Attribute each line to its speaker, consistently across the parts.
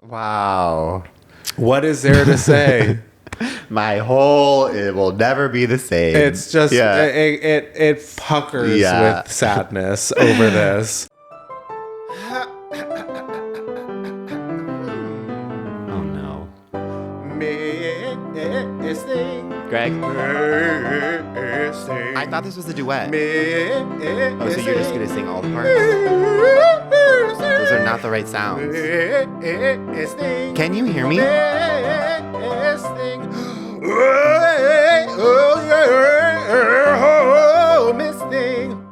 Speaker 1: Wow.
Speaker 2: What is there to say?
Speaker 1: It will never be the same.
Speaker 2: It's just, it puckers with sadness over this.
Speaker 1: Oh no.
Speaker 2: Greg.
Speaker 1: I thought this was a duet. Oh, so you're just going to sing all the parts? Those are not the right sounds. Can you hear me?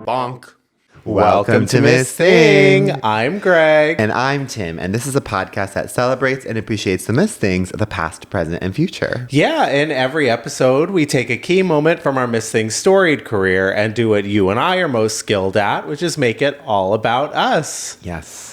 Speaker 1: BONK.
Speaker 2: Welcome to Miss Thing. I'm Greg.
Speaker 1: And I'm Tim. And this is a podcast that celebrates and appreciates the Miss Things of the past, present, and future.
Speaker 2: Yeah, in every episode, we take a key moment from our Miss Thing's storied career and do what you and I are most skilled at, which is make it all about us.
Speaker 1: Yes.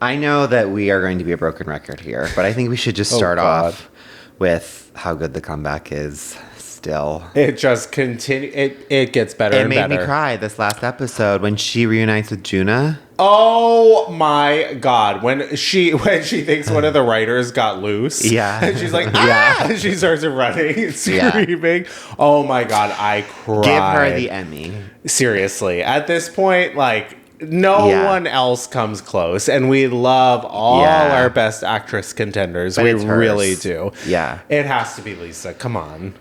Speaker 1: I know that we are going to be a broken record here, but I think we should just start off with how good the comeback is still.
Speaker 2: It just continues. It gets better and better.
Speaker 1: It made me cry this last episode when she reunites with Juna.
Speaker 2: Oh my God. When she thinks one of the writers got loose.
Speaker 1: Yeah.
Speaker 2: And she's like, ah! And she starts running and screaming. Yeah. Oh my God. I cried.
Speaker 1: Give her the Emmy.
Speaker 2: Seriously. At this point, like, no one else comes close, and we love all our best actress contenders.
Speaker 1: But
Speaker 2: we really do.
Speaker 1: Yeah.
Speaker 2: It has to be Lisa. Come on.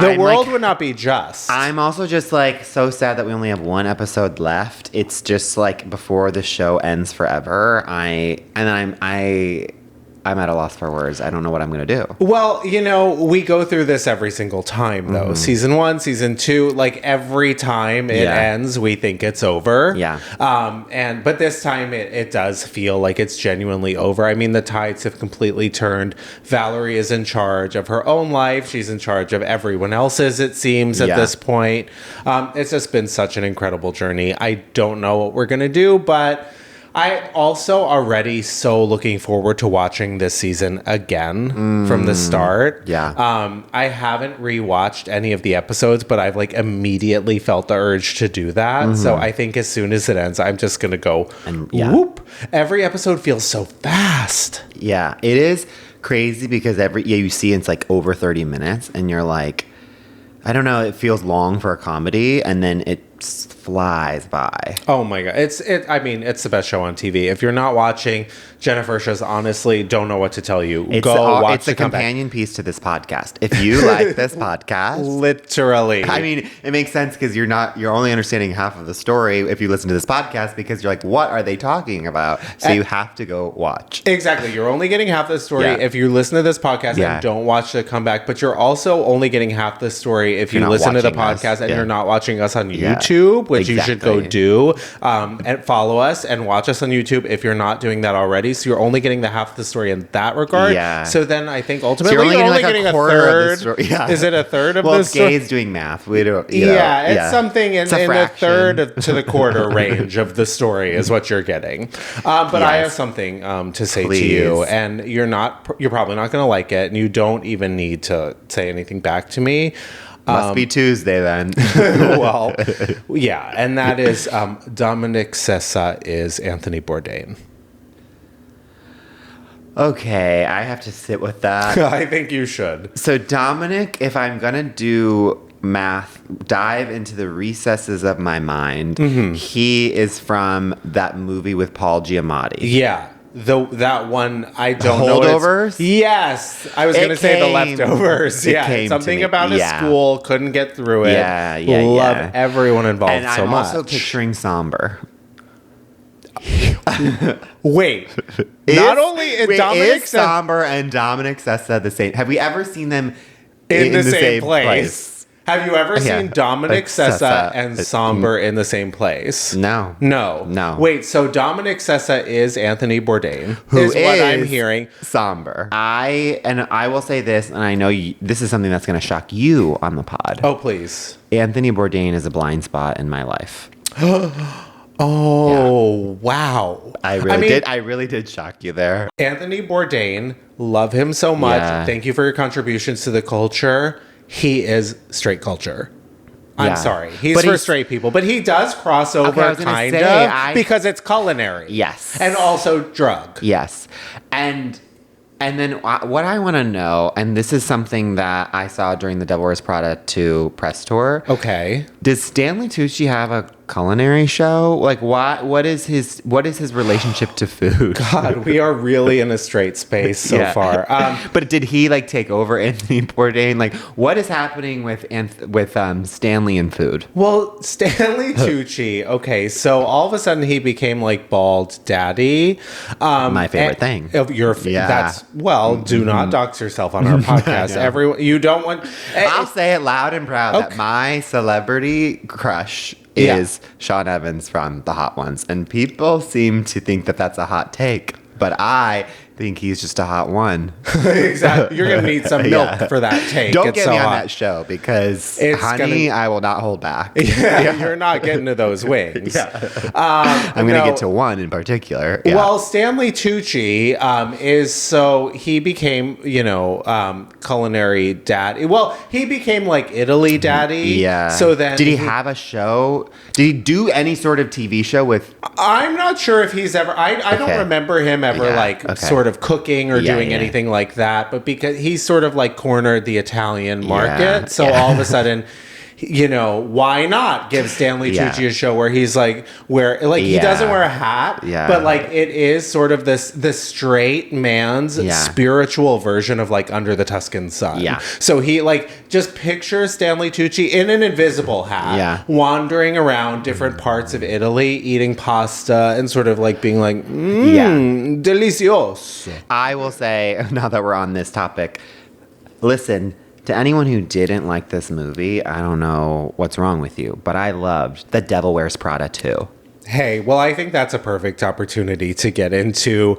Speaker 2: The world would not be just.
Speaker 1: I'm also just like so sad that we only have one episode left. It's just like before the show ends forever. I'm at a loss for words. I don't know what I'm going to do.
Speaker 2: Well, you know, we go through this every single time, though. Mm-hmm. Season 1, season 2, like every time it ends, we think it's over.
Speaker 1: Yeah.
Speaker 2: But this time it does feel like it's genuinely over. I mean, the tides have completely turned. Valerie is in charge of her own life. She's in charge of everyone else's, it seems, at this point. It's just been such an incredible journey. I don't know what we're going to do, but I also already so looking forward to watching this season again from the start.
Speaker 1: Yeah.
Speaker 2: I haven't rewatched any of the episodes, but I've like immediately felt the urge to do that. Mm-hmm. So I think as soon as it ends, I'm just going to go whoop. Every episode feels so fast.
Speaker 1: Yeah, it is crazy because you see it's like over 30 minutes and you're like, I don't know, it feels long for a comedy and then it flies by.
Speaker 2: Oh my God. It's the best show on TV. If you're not watching Gennifertias, honestly, don't know what to tell you. Go watch.
Speaker 1: It's a companion piece to this podcast. If you like this podcast,
Speaker 2: literally.
Speaker 1: I mean, it makes sense because you're only understanding half of the story if you listen to this podcast because you're like, what are they talking about? So you have to go watch.
Speaker 2: Exactly. You're only getting half the story if you listen to this podcast and don't watch the comeback, but you're also only getting half the story if you listen to the podcast and you're not watching us on YouTube, which you should go do, and follow us and watch us on YouTube if you're not doing that already. So you're only getting the half of the story in that regard.
Speaker 1: Yeah.
Speaker 2: So then I think ultimately
Speaker 1: you're only
Speaker 2: getting
Speaker 1: a
Speaker 2: third.
Speaker 1: Of the story. Yeah.
Speaker 2: Is it a third of the story?
Speaker 1: Well, Gay's doing math. We don't.
Speaker 2: It's something in the third to the quarter range of the story is what you're getting. But I have something to say to you, and you're probably not going to like it, and you don't even need to say anything back to me.
Speaker 1: Must be Tuesday then.
Speaker 2: Well, yeah, and that is Dominic Sessa is Anthony Bourdain.
Speaker 1: Okay, I have to sit with that.
Speaker 2: I think you should.
Speaker 1: So Dominic, if I'm going to do math, dive into the recesses of my mind, he is from that movie with Paul Giamatti.
Speaker 2: Yeah. That one, I don't know.
Speaker 1: Holdovers?
Speaker 2: Yes. I was going to say The Leftovers. Something about a school, couldn't get through it. Love everyone involved
Speaker 1: and
Speaker 2: so much.
Speaker 1: I'm also picturing Sombr.
Speaker 2: Wait. Not only is Dominic
Speaker 1: Sombr and Dominic Sessa the same? Have we ever seen them
Speaker 2: in the same place? Have you ever seen Dominic Sessa and Sombr in the same place?
Speaker 1: No.
Speaker 2: Wait, so Dominic Sessa is Anthony Bourdain,
Speaker 1: who
Speaker 2: is what I'm hearing.
Speaker 1: Sombr. I will say this, and I know this is something that's going to shock you on the pod.
Speaker 2: Oh, please.
Speaker 1: Anthony Bourdain is a blind spot in my life.
Speaker 2: Wow.
Speaker 1: I really did shock you there.
Speaker 2: Anthony Bourdain, love him so much. Yeah. Thank you for your contributions to the culture. He is straight culture. I'm sorry. He's for straight people. But he does cross over kind of because it's culinary.
Speaker 1: Yes.
Speaker 2: And also drug.
Speaker 1: Yes. And And then what I want to know, and this is something that I saw during the Devil Wears Prada 2 press tour.
Speaker 2: Okay.
Speaker 1: Does Stanley Tucci have a culinary show? Like, what is his relationship to food?
Speaker 2: God, we are really in a straight space so far.
Speaker 1: But did he like take over Anthony Bourdain? Like, what is happening with Stanley and food?
Speaker 2: Well, Stanley Tucci. Okay, so all of a sudden he became like bald daddy.
Speaker 1: My favorite thing.
Speaker 2: That's do not dox yourself on our podcast. Everyone, you don't want.
Speaker 1: I'll say it loud and proud that my celebrity crush is Sean Evans from The Hot Ones, and people seem to think that that's a hot take, but I think he's just a hot one.
Speaker 2: Exactly. You're going to need some milk for that take.
Speaker 1: Don't get me on that show because, I will not hold back.
Speaker 2: You're not getting to those wings.
Speaker 1: I'm going to get to one in particular. Yeah.
Speaker 2: Well, Stanley Tucci he became, culinary daddy. Well, he became like Italy daddy. Yeah. So then
Speaker 1: did he have a show? Did he do any sort of TV show with?
Speaker 2: I'm not sure if he's ever. I don't remember him ever sort of cooking or doing anything like that, but because he's sort of like cornered the Italian market, so all of a sudden, why not give Stanley Tucci a show where he's like he doesn't wear a hat, but like it is sort of the straight man's spiritual version of like Under the Tuscan Sun. Yeah. So he just pictures Stanley Tucci in an invisible hat, wandering around different parts of Italy, eating pasta and sort of like being like, delicioso.
Speaker 1: I will say, now that we're on this topic, listen, to anyone who didn't like this movie, I don't know what's wrong with you, but I loved The Devil Wears Prada 2.
Speaker 2: Hey, well, I think that's a perfect opportunity to get into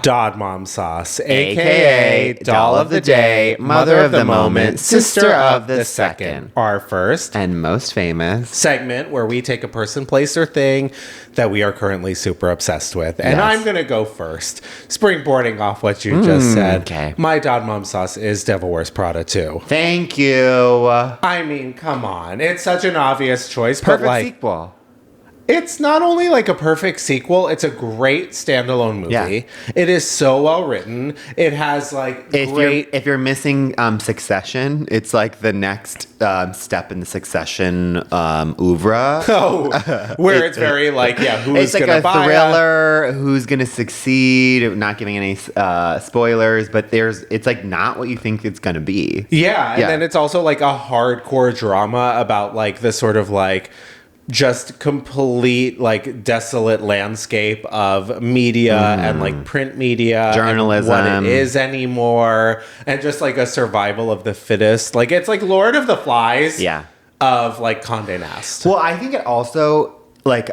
Speaker 2: Dod Mom Sauce, a.k.a. Doll of the Day, Mother of the Moment, Sister of the Second. Our first
Speaker 1: and most famous
Speaker 2: segment where we take a person, place, or thing that we are currently super obsessed with. And I'm going to go first, springboarding off what you just said.
Speaker 1: Okay.
Speaker 2: My Dod Mom Sauce is Devil Wears Prada 2.
Speaker 1: Thank you.
Speaker 2: I mean, come on. It's such an obvious choice.
Speaker 1: Perfect sequel.
Speaker 2: It's not only like a perfect sequel, it's a great standalone movie. Yeah. It is so well written. It has like
Speaker 1: if you're missing Succession, it's like the next step in the Succession oeuvre.
Speaker 2: Oh, where it's very like, who's going to buy
Speaker 1: a thriller, who's going to succeed, not giving any spoilers, but it's like not what you think it's going to be.
Speaker 2: Yeah, and then it's also like a hardcore drama about like the sort of like just complete like desolate landscape of media and like print media,
Speaker 1: journalism,
Speaker 2: and what it is anymore, and just like a survival of the fittest. Like it's like Lord of the Flies of like Condé Nast.
Speaker 1: Well, I think it also like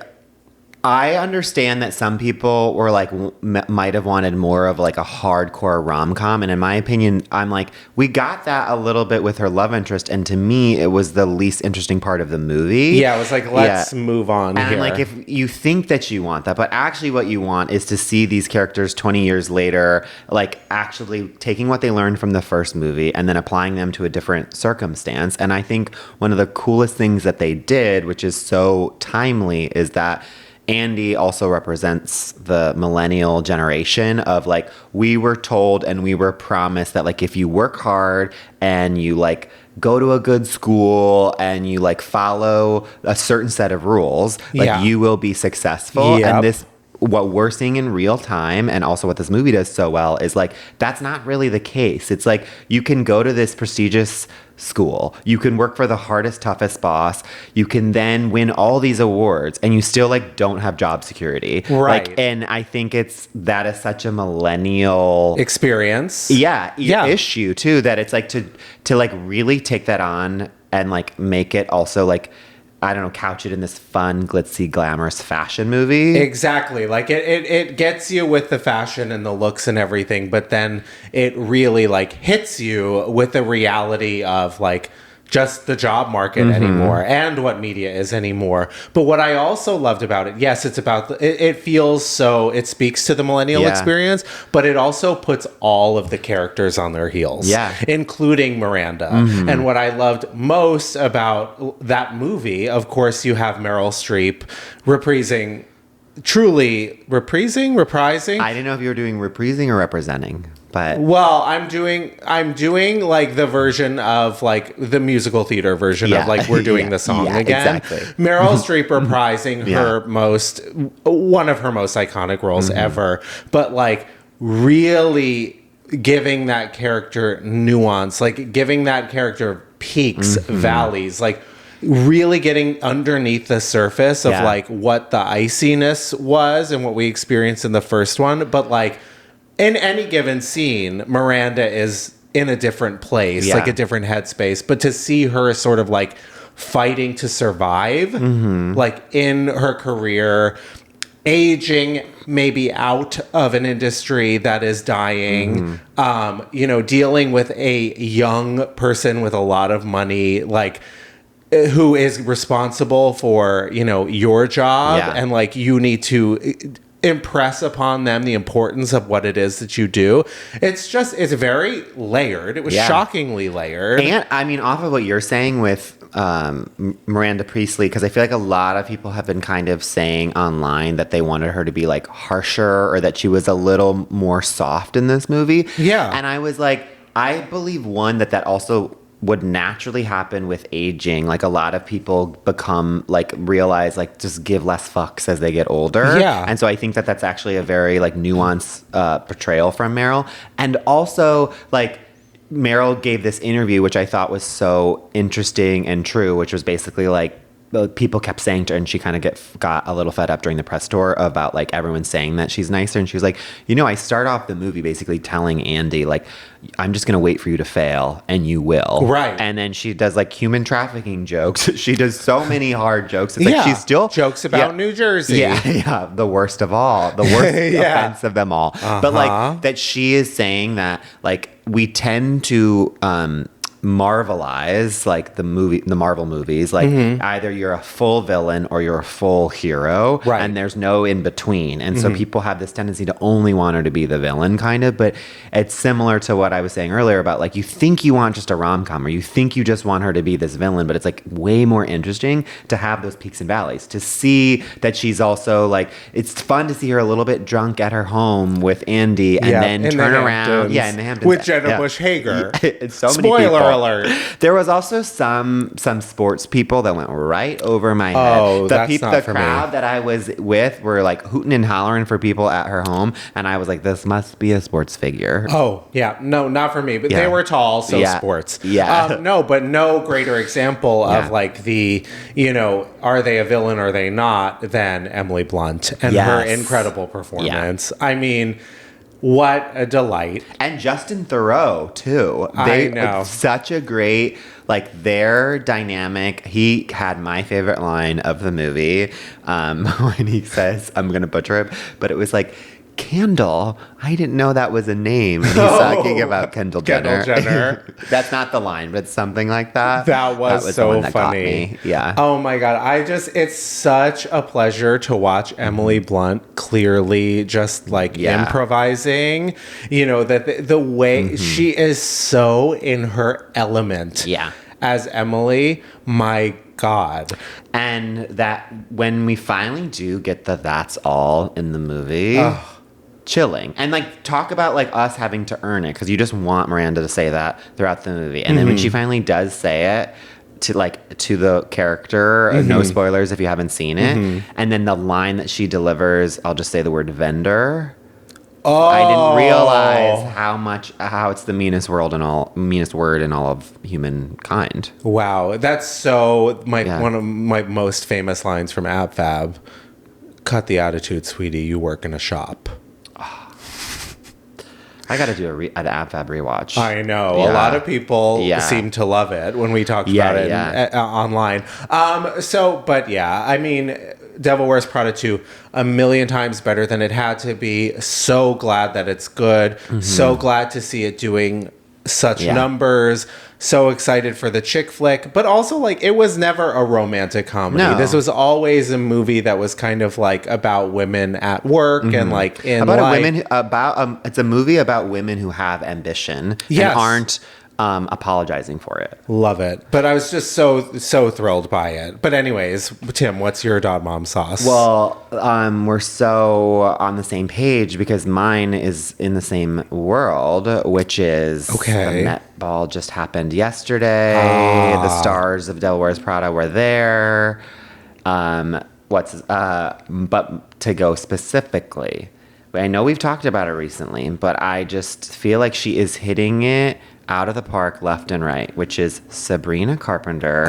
Speaker 1: I understand that some people were like might have wanted more of like a hardcore rom-com, and in my opinion, I'm like, we got that a little bit with her love interest, and to me it was the least interesting part of the movie.
Speaker 2: Yeah, it was like, let's move on
Speaker 1: and
Speaker 2: here.
Speaker 1: Like, if you think that you want that, but actually what you want is to see these characters 20 years later like actually taking what they learned from the first movie and then applying them to a different circumstance. And I think one of the coolest things that they did, which is so timely, is that Andy also represents the millennial generation of like, we were told and we were promised that like if you work hard and you like go to a good school and you like follow a certain set of rules, like you will be successful. And this, what we're seeing in real time, and also what this movie does so well, is like that's not really the case. It's like you can go to this prestigious school, you can work for the hardest, toughest boss, you can then win all these awards, and you still like don't have job security.
Speaker 2: Right.
Speaker 1: Like, and I think that is such a millennial
Speaker 2: experience.
Speaker 1: Issue too, that it's like to like really take that on and like make it also like, I don't know, couch it in this fun, glitzy, glamorous fashion movie.
Speaker 2: Exactly. Like it gets you with the fashion and the looks and everything, but then it really like hits you with the reality of like just the job market anymore and what media is anymore. But what I also loved about it, yes, it's about, it feels so, it speaks to the millennial experience, but it also puts all of the characters on their heels, including Miranda. And what I loved most about that movie, of course, you have Meryl Streep reprising. I didn't know if you were doing reprīsing or representing.
Speaker 1: But
Speaker 2: well, I'm doing like the version of like the musical theater version of like we're doing the song again.
Speaker 1: Exactly.
Speaker 2: Meryl Streep reprising one of her most iconic roles ever, but like really giving that character nuance, like giving that character peaks, valleys, like really getting underneath the surface of like what the iciness was and what we experienced in the first one, but like in any given scene, Miranda is in a different place, like a different headspace. But to see her sort of like fighting to survive, like in her career, aging maybe out of an industry that is dying, dealing with a young person with a lot of money, like who is responsible for, your job and like you need to impress upon them the importance of what it is that you do. It's very layered. It was shockingly layered.
Speaker 1: And I mean, off of what you're saying with Miranda Priestly, because I feel like a lot of people have been kind of saying online that they wanted her to be like harsher or that she was a little more soft in this movie.
Speaker 2: Yeah.
Speaker 1: And I was like, I believe that also would naturally happen with aging. Like a lot of people become like realize like just give less fucks as they get older.
Speaker 2: Yeah.
Speaker 1: And so I think that's actually a very like nuanced portrayal from Meryl. And also like Meryl gave this interview, which I thought was so interesting and true, which was basically like people kept saying to her, and she kind of got a little fed up during the press tour about like everyone saying that she's nicer. And she was like, I start off the movie basically telling Andy, like, I'm just going to wait for you to fail and you will.
Speaker 2: Right.
Speaker 1: And then she does like human trafficking jokes. She does so many hard jokes. It's like she's still
Speaker 2: jokes about New Jersey.
Speaker 1: Yeah. The worst of all, the worst offense of them all. But like that she is saying that like we tend to, marvelize like the Marvel movies, like either you're a full villain or you're a full hero,
Speaker 2: right?
Speaker 1: And there's no in between, and so people have this tendency to only want her to be the villain, kind of. But it's similar to what I was saying earlier about like you think you want just a rom-com, or you think you just want her to be this villain, but it's like way more interesting to have those peaks and valleys, to see that she's also like, it's fun to see her a little bit drunk at her home with Andy, and then turn around in the Hamptons
Speaker 2: with Jenna Bush Hager.
Speaker 1: It's so
Speaker 2: Spoiler
Speaker 1: many people.
Speaker 2: alert.
Speaker 1: There was also some sports people that went right over my head.
Speaker 2: Oh, that's not for me.
Speaker 1: The crowd that I was with were like hooting and hollering for people at her home, and I was like, this must be a sports figure.
Speaker 2: Oh, yeah. No, not for me. But they were tall, so sports.
Speaker 1: Yeah.
Speaker 2: No, but no greater example of like the, are they a villain or are they not, than Emily Blunt and her incredible performance. I mean, what a delight.
Speaker 1: And Justin Theroux, too.
Speaker 2: I know.
Speaker 1: Such a great, like, their dynamic. He had my favorite line of the movie when he says, I'm going to butcher it, but it was like, Kendall, I didn't know that was a name. And he's talking about Kendall Jenner. That's not the line, but something like that.
Speaker 2: That was so
Speaker 1: the one that
Speaker 2: funny.
Speaker 1: Got me. Yeah.
Speaker 2: Oh my God. It's such a pleasure to watch Emily Blunt clearly just like improvising, that the way she is so in her element as Emily, my God.
Speaker 1: And that when we finally do get that's all in the movie, chilling. And like talk about like us having to earn it, because you just want Miranda to say that throughout the movie. And then when she finally does say it to the character, no spoilers if you haven't seen it, and then the line that she delivers, I'll just say the word vendor.
Speaker 2: Oh,
Speaker 1: I didn't realize how it's the meanest word in all of humankind.
Speaker 2: Wow, that's so one of my most famous lines from Ab Fab. Cut the attitude, sweetie. You work in a shop.
Speaker 1: I got to do an Ab Fab rewatch.
Speaker 2: I know. A lot of people seem to love it when we talked about it online. I mean, Devil Wears Prada 2, a million times better than it had to be. So glad that it's good. So glad to see it doing such numbers. So excited for the chick flick. But also, like, it was never a romantic comedy. No. This was always a movie that was kind of like about women at work and like in life.
Speaker 1: It's a movie about women who have ambition and aren't apologizing for it.
Speaker 2: Love it. But I was just so thrilled by it. But anyways, Tim, what's your dog mom sauce?
Speaker 1: Well, we're so on the same page because mine is in the same world, which is the Met Ball just happened yesterday. The stars of Devil Wears Prada were there. But to go specifically, I know we've talked about it recently, but I just feel like she is hitting it out of the park left and right, which is Sabrina Carpenter.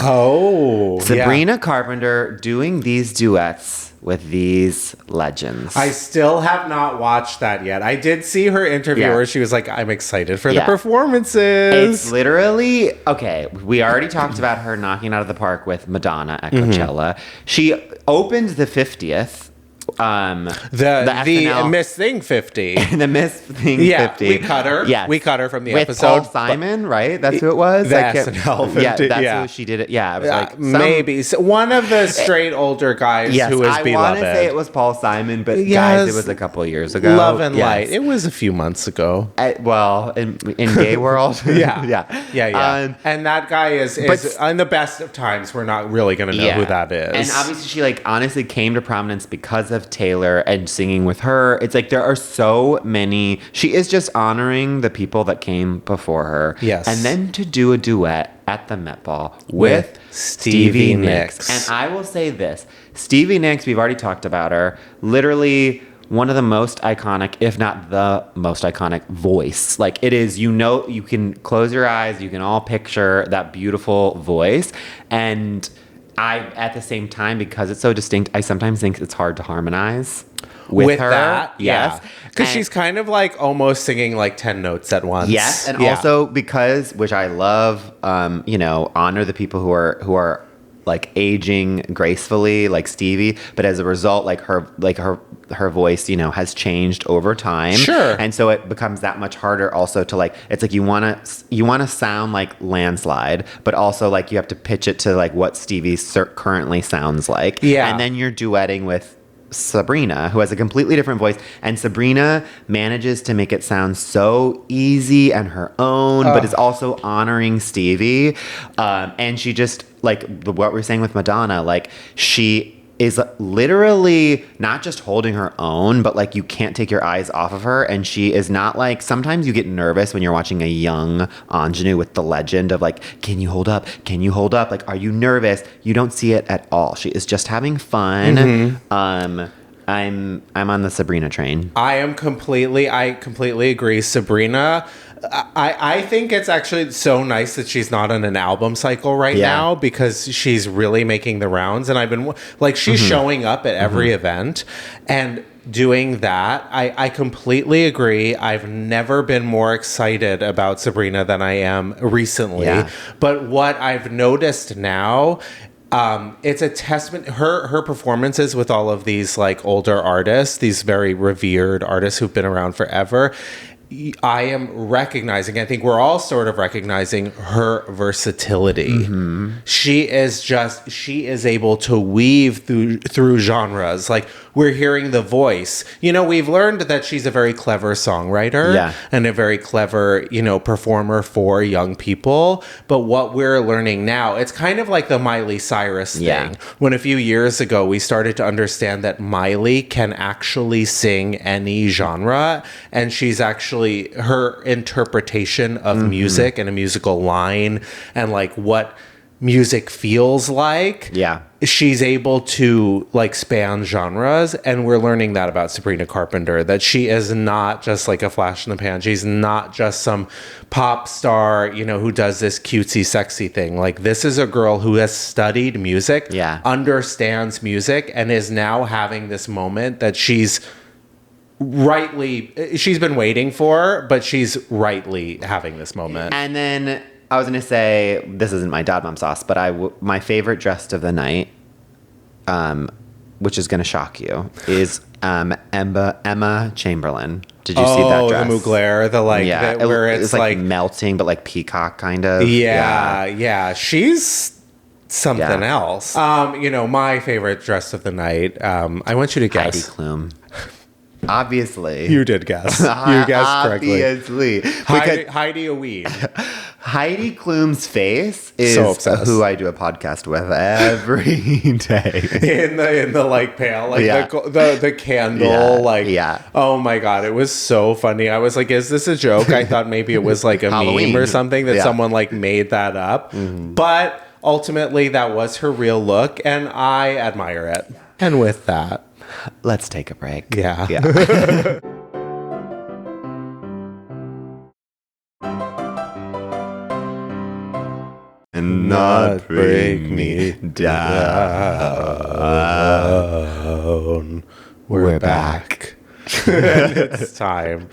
Speaker 1: Sabrina Carpenter doing these duets with these legends.
Speaker 2: I still have not watched that yet. I did see her interview where she was like, I'm excited for the performances.
Speaker 1: It's literally, okay, we already talked about her knocking out of the park with Madonna at Coachella. She opened the 50th.
Speaker 2: The Miss Thing 50.
Speaker 1: The Miss Thing 50.
Speaker 2: We cut her.
Speaker 1: Yes.
Speaker 2: We cut her from the
Speaker 1: with
Speaker 2: episode.
Speaker 1: Paul Simon, right? That's who it was?
Speaker 2: The SNL 50.
Speaker 1: Yeah, that's who she did it. Yeah, it was like
Speaker 2: maybe. So one of the straight older guys who is beloved.
Speaker 1: I want to say it was Paul Simon, but guys, it was a couple of years ago.
Speaker 2: Love and Light. It was a few months ago.
Speaker 1: In gay world.
Speaker 2: Yeah. And that guy is in the best of times, we're not really going to know who that is.
Speaker 1: And obviously she like honestly came to prominence because of Taylor and singing with her. It's like there are so many. She is just honoring the people that came before her.
Speaker 2: Yes.
Speaker 1: And then to do a duet at the Met Ball with Stevie Nicks. And I will say this. Stevie Nicks, we've already talked about her. Literally one of the most iconic, if not the most iconic voice. Like it is, you can close your eyes. You can all picture that beautiful voice. And at the same time, because it's so distinct, I sometimes think it's hard to harmonize with her.
Speaker 2: That,
Speaker 1: yes.
Speaker 2: Because she's kind of like almost singing like 10 notes at once.
Speaker 1: Yes. And also because, which I love, honor the people who are like aging gracefully, like Stevie, but as a result, her voice, has changed over time.
Speaker 2: Sure.
Speaker 1: And so it becomes that much harder also to like, it's like you want to sound like Landslide, but also like you have to pitch it to like what Stevie currently sounds like.
Speaker 2: Yeah.
Speaker 1: And then you're duetting with Sabrina, who has a completely different voice, and Sabrina manages to make it sound so easy and her own, but is also honoring Stevie. And she just, like what we're saying with Madonna, like she is literally not just holding her own, but like you can't take your eyes off of her. And she is not like, sometimes you get nervous when you're watching a young ingenue with the legend of like, can you hold up? Can you hold up? Like, are you nervous? You don't see it at all. She is just having fun. I'm on the Sabrina train.
Speaker 2: I completely agree. Sabrina, I think it's actually so nice that she's not on an album cycle right now, because she's really making the rounds. And I've been like, she's showing up at every event and doing that. I completely agree. I've never been more excited about Sabrina than I am recently. Yeah. But what I've noticed now, it's a testament, her performances with all of these like older artists, these very revered artists who've been around forever. I am recognizing, I think we're all sort of recognizing her versatility. She is able to weave through genres. Like we're hearing the voice. We've learned that she's a very clever songwriter and a very clever, performer for young people. But what we're learning now, it's kind of like the Miley Cyrus thing. When a few years ago, we started to understand that Miley can actually sing any genre, and she's actually, her interpretation of music and a musical line and like what music feels like. Yeah. She's able to like span genres, and we're learning that about Sabrina Carpenter, that she is not just like a flash in the pan. She's not just some pop star, who does this cutesy, sexy thing. Like this is a girl who has studied music, understands music, and is now having this moment that she's been waiting for, but she's rightly having this moment.
Speaker 1: And then I was going to say, this isn't my dad mom sauce, but my favorite dress of the night, which is going to shock you, is Emma Chamberlain. Did you see that dress?
Speaker 2: Oh, the Mugler, where it's like
Speaker 1: melting, but like peacock kind of.
Speaker 2: Yeah. She's something else. My favorite dress of the night, I want you to guess.
Speaker 1: Heidi Klum. Obviously.
Speaker 2: You did guess. You guessed correctly.
Speaker 1: Obviously.
Speaker 2: Heidi a weed.
Speaker 1: Heidi Klum's face is
Speaker 2: So obsessed.
Speaker 1: who I do a podcast with every day.
Speaker 2: in the like pale, like
Speaker 1: Yeah.
Speaker 2: the candle,
Speaker 1: Yeah,
Speaker 2: like
Speaker 1: yeah.
Speaker 2: Oh my god, it was so funny. I was like, is this a joke? I thought maybe it was like a
Speaker 1: Halloween.
Speaker 2: meme or something that
Speaker 1: Yeah.
Speaker 2: someone like made that up. But ultimately that was her real look and I admire it. And with that,
Speaker 1: Let's take a break.
Speaker 2: yeah.
Speaker 1: And not bring me
Speaker 2: down. We're back. And it's time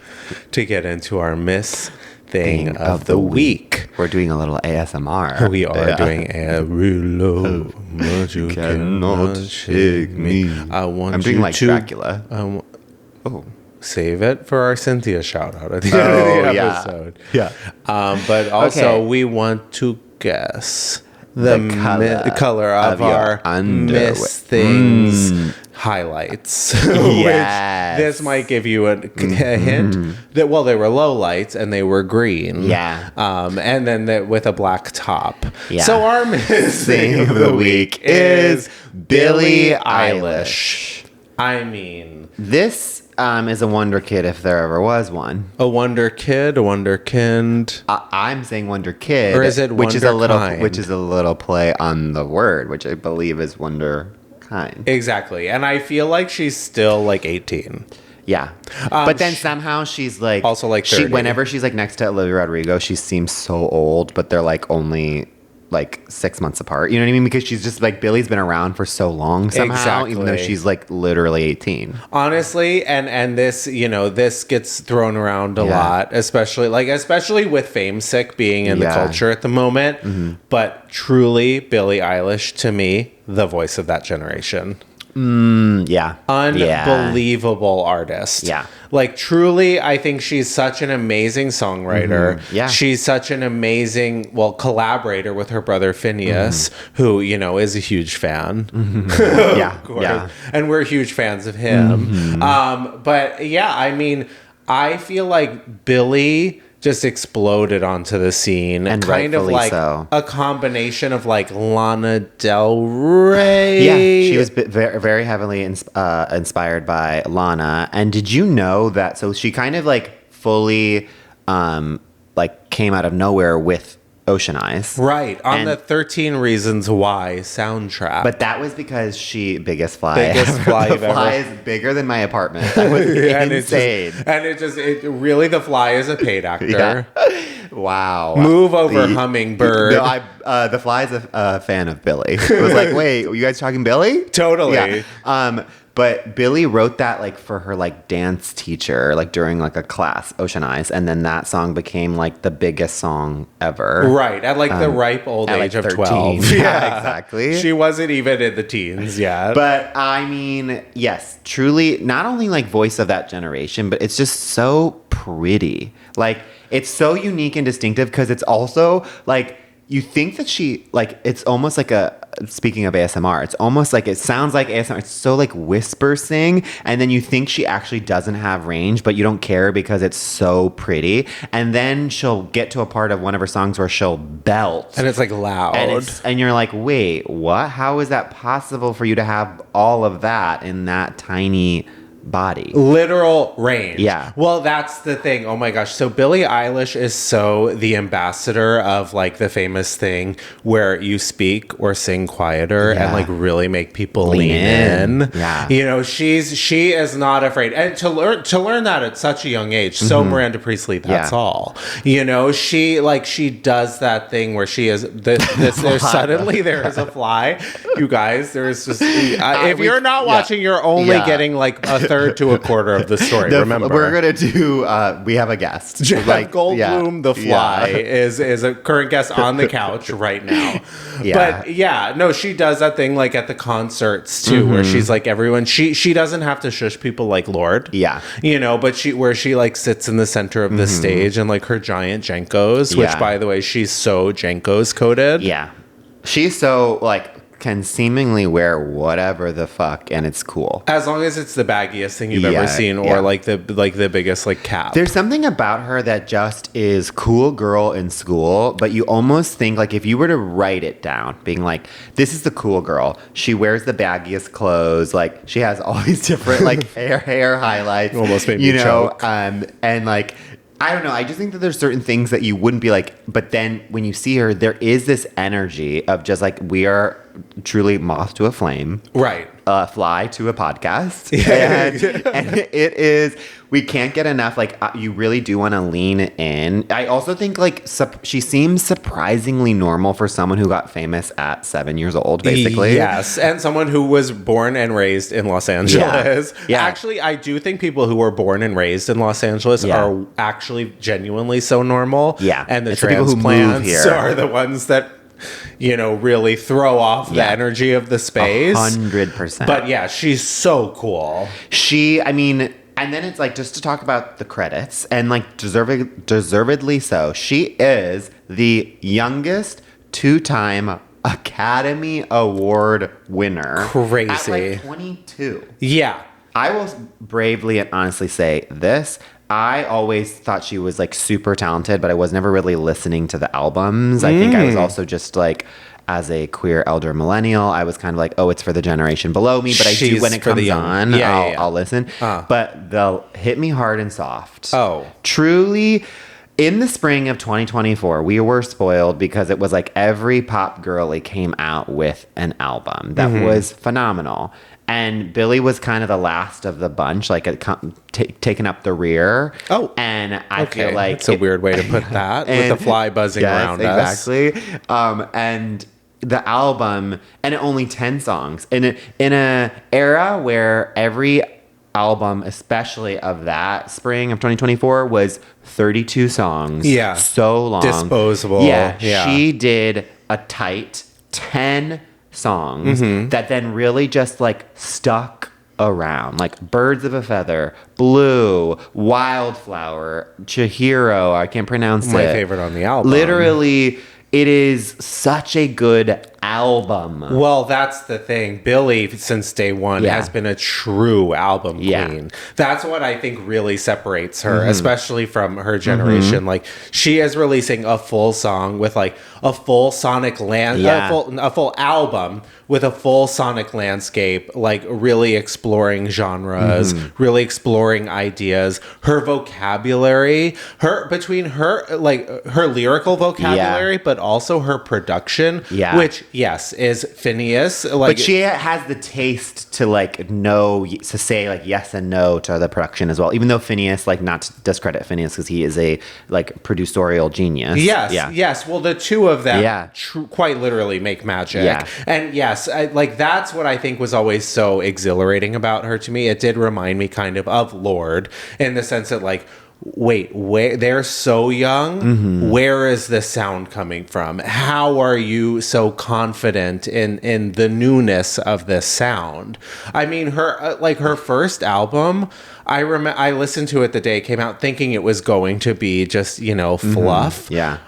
Speaker 2: to get into our Miss Thing of the Week.
Speaker 1: We're doing a little ASMR.
Speaker 2: We are doing a real low, but you
Speaker 1: Cannot shake me.
Speaker 2: I'm
Speaker 1: doing like Dracula.
Speaker 2: Oh. Save it for our Cynthia shout out at the end of the episode.
Speaker 1: Yeah.
Speaker 2: But also,
Speaker 1: Okay.
Speaker 2: we want to guess the color of
Speaker 1: your
Speaker 2: our
Speaker 1: underwear.
Speaker 2: Miss Things highlights.
Speaker 1: Yes.
Speaker 2: Which this might give you a hint that, well, they were low lights and they were green.
Speaker 1: Yeah.
Speaker 2: And then with a black top.
Speaker 1: Yeah.
Speaker 2: So our Miss Thing of the Week is Billie Eilish. I mean,
Speaker 1: This is a wonder kid if there ever was one.
Speaker 2: a wonder kid, a wonderkind.
Speaker 1: I'm saying wonder kid,
Speaker 2: Or is it
Speaker 1: which is a
Speaker 2: wunderkind?
Speaker 1: little play on the word, which I believe is wonder kind.
Speaker 2: Exactly. And I feel like she's still like 18.
Speaker 1: Yeah, but then somehow she's like
Speaker 2: also like 30.
Speaker 1: whenever she's like next to Olivia Rodrigo, she seems so old, but they're like only like 6 months apart. You know what I mean? Because she's just like Billie's been around for so long somehow, even though
Speaker 2: Exactly.
Speaker 1: she's like literally 18.
Speaker 2: Honestly, and this, you know, this gets thrown around a
Speaker 1: Yeah.
Speaker 2: lot, especially with famesick being in the
Speaker 1: Yeah.
Speaker 2: culture at the moment. But truly, Billie Eilish, to me, the voice of that generation.
Speaker 1: Yeah,
Speaker 2: Unbelievable artist.
Speaker 1: Yeah.
Speaker 2: Like truly, I think she's such an amazing songwriter.
Speaker 1: Yeah.
Speaker 2: She's such an amazing, collaborator with her brother Phineas, who, you know, is a huge fan.
Speaker 1: Yeah,
Speaker 2: Of course.
Speaker 1: yeah.
Speaker 2: And we're huge fans of him. But yeah, I mean, I feel like Billie just exploded onto the scene,
Speaker 1: And
Speaker 2: kind of
Speaker 1: rightfully
Speaker 2: like
Speaker 1: so.
Speaker 2: a combination of like Lana Del Rey.
Speaker 1: Yeah, she was very, very heavily inspired by Lana. And did you know that? So she kind of like fully like came out of nowhere with Ocean Eyes.
Speaker 2: Right, on
Speaker 1: And-
Speaker 2: the 13 Reasons Why soundtrack.
Speaker 1: But that was because biggest fly.
Speaker 2: Biggest fly
Speaker 1: The
Speaker 2: you've ever-
Speaker 1: fly is bigger than my apartment. That was
Speaker 2: and
Speaker 1: insane.
Speaker 2: it really, the fly is a paid actor.
Speaker 1: Yeah. Wow.
Speaker 2: Move over, hummingbird.
Speaker 1: No, the fly's a fan of Billie. It was like, wait, you guys talking Billie?
Speaker 2: Totally.
Speaker 1: Yeah. But Billie wrote that like for her like dance teacher, like during like a class, Ocean Eyes, and then that song became like the biggest song ever.
Speaker 2: Right, at like the ripe old
Speaker 1: at,
Speaker 2: age
Speaker 1: like,
Speaker 2: of
Speaker 1: 13.
Speaker 2: 12.
Speaker 1: Yeah, exactly.
Speaker 2: She wasn't even in the teens yet.
Speaker 1: But I mean, yes, truly, not only like voice of that generation, but it's just so pretty. Like, it's so unique and distinctive because it's also like, you think that it's almost like speaking of ASMR, it's almost like, it sounds like ASMR. It's so like whisper sing. And then you think she actually doesn't have range, but you don't care because it's so pretty. And then she'll get to a part of one of her songs where she'll belt.
Speaker 2: And it's like loud.
Speaker 1: And you're like, wait, what? How is that possible for you to have all of that in that tiny body?
Speaker 2: Literal range.
Speaker 1: Yeah.
Speaker 2: Well, that's the thing. Oh my gosh. So Billie Eilish is so the ambassador of like the famous thing where you speak or sing quieter and like really make people lean in.
Speaker 1: Yeah.
Speaker 2: You know, she is not afraid. And to learn that at such a young age. So Miranda Priestley, that's all. You know, she does that thing where she is there's suddenly there is a fly. You guys, there's just if you're not watching, you're only getting like a third to a quarter of the story. Remember,
Speaker 1: we're gonna do. We have a guest.
Speaker 2: Jeff Goldblum, the fly,
Speaker 1: Yeah.
Speaker 2: is a current guest on the couch right now.
Speaker 1: Yeah.
Speaker 2: But yeah, no, she does that thing like at the concerts too, where she's like everyone. She doesn't have to shush people like Lorde.
Speaker 1: Yeah.
Speaker 2: You know, but she like sits in the center of the stage and like her giant Jenkos, which
Speaker 1: Yeah.
Speaker 2: by the way, she's so Jenkos coated.
Speaker 1: Yeah. She's so like can seemingly wear whatever the fuck and it's cool.
Speaker 2: As long as it's the baggiest thing you've ever seen, or like the biggest like cap.
Speaker 1: There's something about her that just is cool girl in school, but you almost think like if you were to write it down, being like, this is the cool girl. She wears the baggiest clothes, like she has all these different like hair highlights.
Speaker 2: Almost made me choke.
Speaker 1: And like I don't know. I just think that there's certain things that you wouldn't be like, but then when you see her, there is this energy of just like, we are truly moth to a flame.
Speaker 2: Right.
Speaker 1: Fly to a podcast. And it is, we can't get enough. Like, you really do want to lean in. I also think like she seems surprisingly normal for someone who got famous at 7 years old, basically.
Speaker 2: Yes. And someone who was born and raised in Los Angeles. Yeah. Actually, I do think people who were born and raised in Los Angeles are actually genuinely so normal.
Speaker 1: Yeah.
Speaker 2: And the transplants are the ones that, you know, really throw off the energy of the space.
Speaker 1: 100%.
Speaker 2: But yeah, she's so cool.
Speaker 1: And then it's like, just to talk about the credits, and like deservedly so, she is the youngest 2-time Academy Award winner.
Speaker 2: Crazy.
Speaker 1: At like 22.
Speaker 2: Yeah.
Speaker 1: I will bravely and honestly say this. I always thought she was like super talented, but I was never really listening to the albums. I think I was also just like, as a queer elder millennial, I was kind of like, oh, it's for the generation below me. But I do, when it comes on, I'll listen. But they'll hit me hard and soft.
Speaker 2: Oh.
Speaker 1: Truly, in the spring of 2024, we were spoiled because it was like every pop girly came out with an album that was phenomenal. And Billie was kind of the last of the bunch, like taking up the rear.
Speaker 2: Oh,
Speaker 1: and I feel like
Speaker 2: it's a weird way to put that, with the fly buzzing around us.
Speaker 1: Exactly. And the album, and only 10 songs in a era where every album, especially of that spring of 2024, was 32 songs.
Speaker 2: Yeah,
Speaker 1: so long,
Speaker 2: disposable.
Speaker 1: Yeah. She did a tight 10 songs that then really just like stuck around, like Birds of a Feather, Blue, Wildflower, Chihiro, I can't pronounce
Speaker 2: my favorite on the album.
Speaker 1: Literally, it is such a good album.
Speaker 2: Well, that's the thing. Billie, since day one, has been a true album queen. That's what I think really separates her, especially from her generation. Like, she is releasing a full song with like a full sonic a full album with a full sonic landscape, like really exploring genres, really exploring ideas. Her vocabulary, between her lyrical vocabulary, but also her production, which is Phineas. Like,
Speaker 1: but she has the taste to like know, to say like yes and no to the production as well. Even though Phineas, like, not to discredit Phineas because he is a like producerial genius.
Speaker 2: Yes. Well, the two of them quite literally make magic. Yeah. And yes, that's what I think was always so exhilarating about her to me. It did remind me kind of Lorde, in the sense that like, wait, they're so young. Where is this sound coming from? How are you so confident in the newness of this sound? I mean, her first album, I listened to it the day it came out, thinking it was going to be just, fluff.
Speaker 1: Yeah.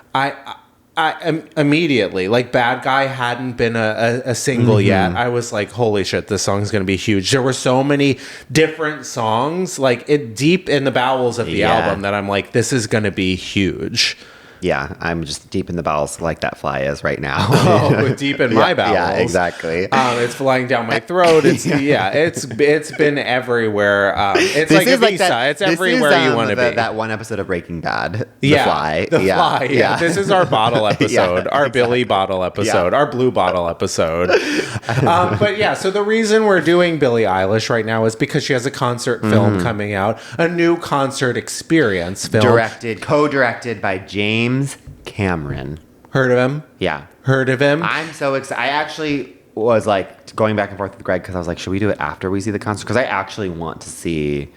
Speaker 2: I immediately, like, Bad Guy hadn't been a single yet. I was like, holy shit, this song's going to be huge. There were so many different songs, like, deep in the bowels of the album, that I'm like, this is going to be huge.
Speaker 1: Yeah, I'm just deep in the bowels like that fly is right now.
Speaker 2: Oh, deep in my bowels.
Speaker 1: Yeah, exactly.
Speaker 2: It's flying down my throat. It's it's been everywhere. It's like a visa. It's everywhere you want to be.
Speaker 1: That one episode of Breaking Bad, The Fly.
Speaker 2: The Fly. Yeah. This is our bottle episode, our Billie bottle episode, our blue bottle episode. But yeah, so the reason we're doing Billie Eilish right now is because she has a concert film coming out, a new concert experience film.
Speaker 1: Co-directed by James Cameron.
Speaker 2: Heard of him?
Speaker 1: Yeah.
Speaker 2: Heard of him?
Speaker 1: I'm so excited. I actually was like going back and forth with Greg because I was like, should we do it after we see the concert? Because I actually want to see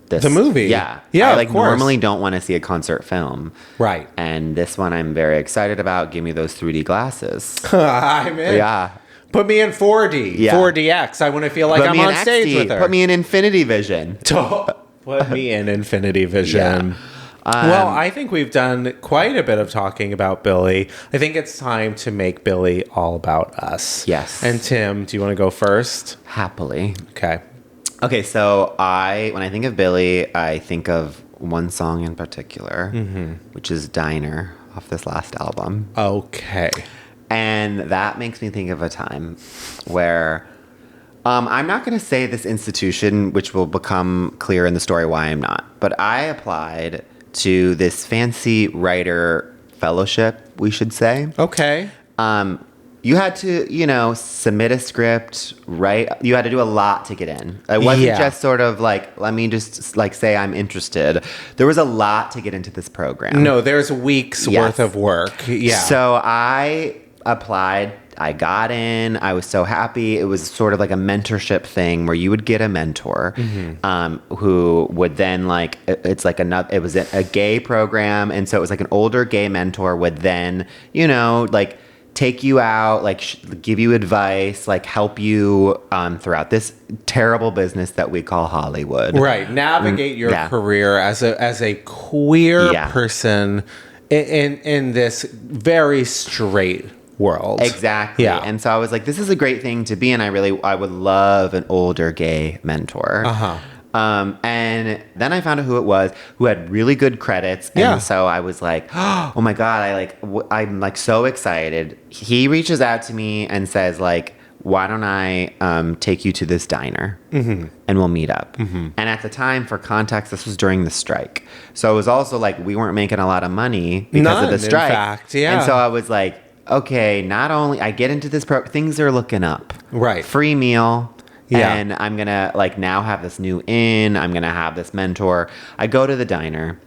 Speaker 1: the movie. Yeah. I normally don't want to see a concert film.
Speaker 2: Right.
Speaker 1: And this one I'm very excited about. Give me those 3D glasses.
Speaker 2: I'm in.
Speaker 1: Yeah.
Speaker 2: Put me in 4D. Yeah. 4DX. I want to feel like I'm on stage with her.
Speaker 1: Put me in Infinity Vision.
Speaker 2: Put me in Infinity Vision.
Speaker 1: Yeah.
Speaker 2: Well, I think we've done quite a bit of talking about Billie. I think it's time to make Billie all about us.
Speaker 1: Yes.
Speaker 2: And Tim, do you want to go first?
Speaker 1: Happily.
Speaker 2: Okay.
Speaker 1: Okay, so when I think of Billie, I think of one song in particular, which is Diner off this last album.
Speaker 2: Okay.
Speaker 1: And that makes me think of a time where I'm not going to say this institution, which will become clear in the story why I'm not, but I applied to this fancy writer fellowship, we should say.
Speaker 2: Okay.
Speaker 1: You had to, submit a script, write. You had to do a lot to get in. It wasn't just sort of like, let me just like say I'm interested. There was a lot to get into this program.
Speaker 2: No, there's weeks worth of work. Yeah.
Speaker 1: So I applied. I got in. I was so happy. It was sort of like a mentorship thing where you would get a mentor who would then it was a gay program. And so it was like an older gay mentor would then, take you out, give you advice, help you throughout this terrible business that we call Hollywood.
Speaker 2: Right. Navigate your career as a queer person in this very straight world.
Speaker 1: Exactly.
Speaker 2: Yeah.
Speaker 1: And so I was like, this is a great thing to be in. I would love an older gay mentor. And then I found out who it was, who had really good credits. And so I was like, oh my God, I'm like so excited. He reaches out to me and says why don't I take you to this diner and we'll meet up. And at the time, for context, this was during the strike. So it was also we weren't making a lot of money because of the strike.
Speaker 2: In fact, yeah.
Speaker 1: And so I was like, okay, not only I get into this things are looking up.
Speaker 2: Right.
Speaker 1: Free meal.
Speaker 2: Yeah.
Speaker 1: And I'm going to now have this new inn. I'm going to have this mentor. I go to the diner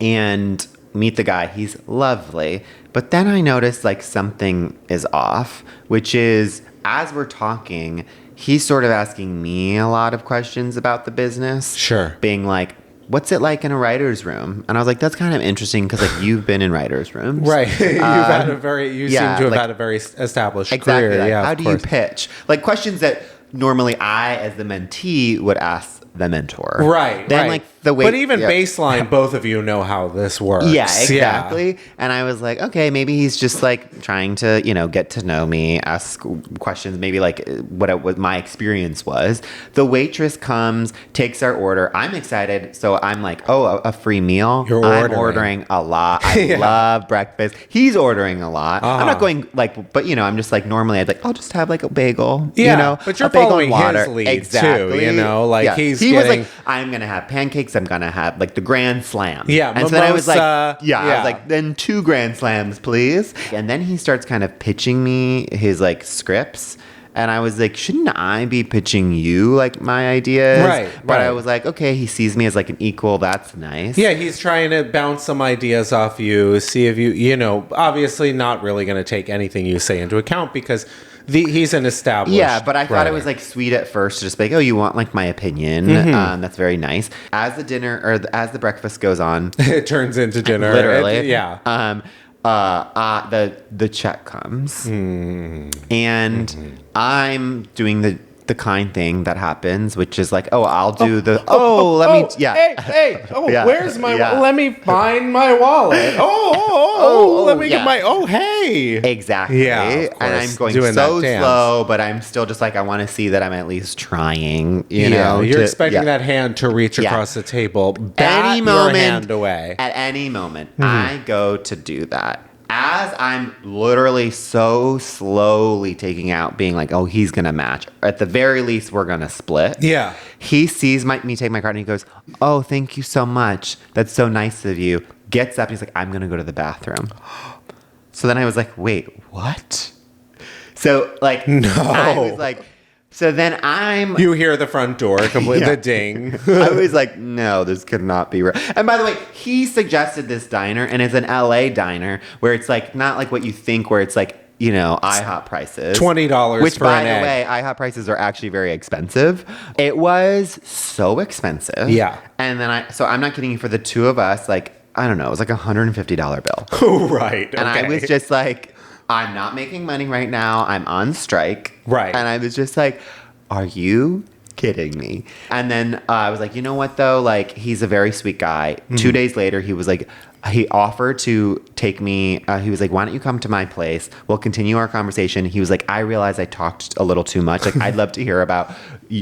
Speaker 1: and meet the guy. He's lovely. But then I notice something is off, which is as we're talking, he's sort of asking me a lot of questions about the business.
Speaker 2: Sure.
Speaker 1: Being like, what's it like in a writer's room? And I was like, that's kind of interesting because you've been in writers' rooms.
Speaker 2: Right. You seem to have had a very established career.
Speaker 1: How do you pitch? Questions that normally I, as the mentee, would ask the mentor.
Speaker 2: Right.
Speaker 1: Then the way,
Speaker 2: but even baseline, both of you know how this works.
Speaker 1: Yeah, exactly. Yeah. And I was like, okay, maybe he's just trying to get to know me, ask questions, maybe what my experience was. The waitress comes, takes our order. I'm excited, so I'm like, oh, a free meal. I'm ordering a lot. I love breakfast. He's ordering a lot. I'm not going but I'm just normally I'll just have a bagel.
Speaker 2: But you're
Speaker 1: a bagel
Speaker 2: following
Speaker 1: and water.
Speaker 2: his lead
Speaker 1: Exactly.
Speaker 2: too.
Speaker 1: He was like, I'm gonna have pancakes. I'm gonna have the Grand Slam.
Speaker 2: Yeah,
Speaker 1: and so then I was like,
Speaker 2: I
Speaker 1: was like, then 2 Grand Slams, please. And then he starts kind of pitching me his scripts. And I was like, shouldn't I be pitching you my ideas?
Speaker 2: Right.
Speaker 1: But I was like, okay, he sees me as an equal. That's nice.
Speaker 2: Yeah, he's trying to bounce some ideas off you, see if you, obviously not really going to take anything you say into account because he's an established.
Speaker 1: Yeah, but I thought
Speaker 2: writer.
Speaker 1: it was sweet at first to just be oh, you want my opinion? That's very nice. As the dinner or as the breakfast goes on,
Speaker 2: it turns into dinner.
Speaker 1: Literally,
Speaker 2: yeah.
Speaker 1: The check comes, and I'm doing the kind thing that happens, which is I'll do let me
Speaker 2: where's my let me find my wallet. Let me get my hey.
Speaker 1: Exactly.
Speaker 2: Yeah,
Speaker 1: and I'm going so slow, but I'm still just I want to see that I'm at least trying,
Speaker 2: you're expecting that hand to reach across the table. Bat your hand away.
Speaker 1: At any moment, I go to do that. As I'm literally so slowly taking out, being oh, he's going to match. At the very least, we're going to split.
Speaker 2: Yeah.
Speaker 1: He sees me take my card and he goes, oh, thank you so much. That's so nice of you. Gets up and he's like, I'm going to go to the bathroom. So then I was like, wait, what? So
Speaker 2: no.
Speaker 1: I was so then
Speaker 2: You hear the front door completely, the ding.
Speaker 1: I was like, no, this could not be real. And by the way, he suggested this diner, and it's an LA diner where it's not what you think, where it's IHOP prices.
Speaker 2: $20
Speaker 1: which,
Speaker 2: for
Speaker 1: by
Speaker 2: an
Speaker 1: the
Speaker 2: egg.
Speaker 1: way, IHOP prices are actually very expensive. It was so expensive.
Speaker 2: Yeah.
Speaker 1: And then so I'm not kidding you, for the two of us, I don't know, it was a $150 bill.
Speaker 2: Right.
Speaker 1: And I was just I'm not making money right now. I'm on strike.
Speaker 2: Right.
Speaker 1: And I was just are you kidding me? And then I was like, you know what though? Like, he's a very sweet guy. 2 days later, he was like, he offered to take me. He was like, why don't you come to my place? We'll continue our conversation. He was like, I realize I talked a little too much. Like, I'd love to hear about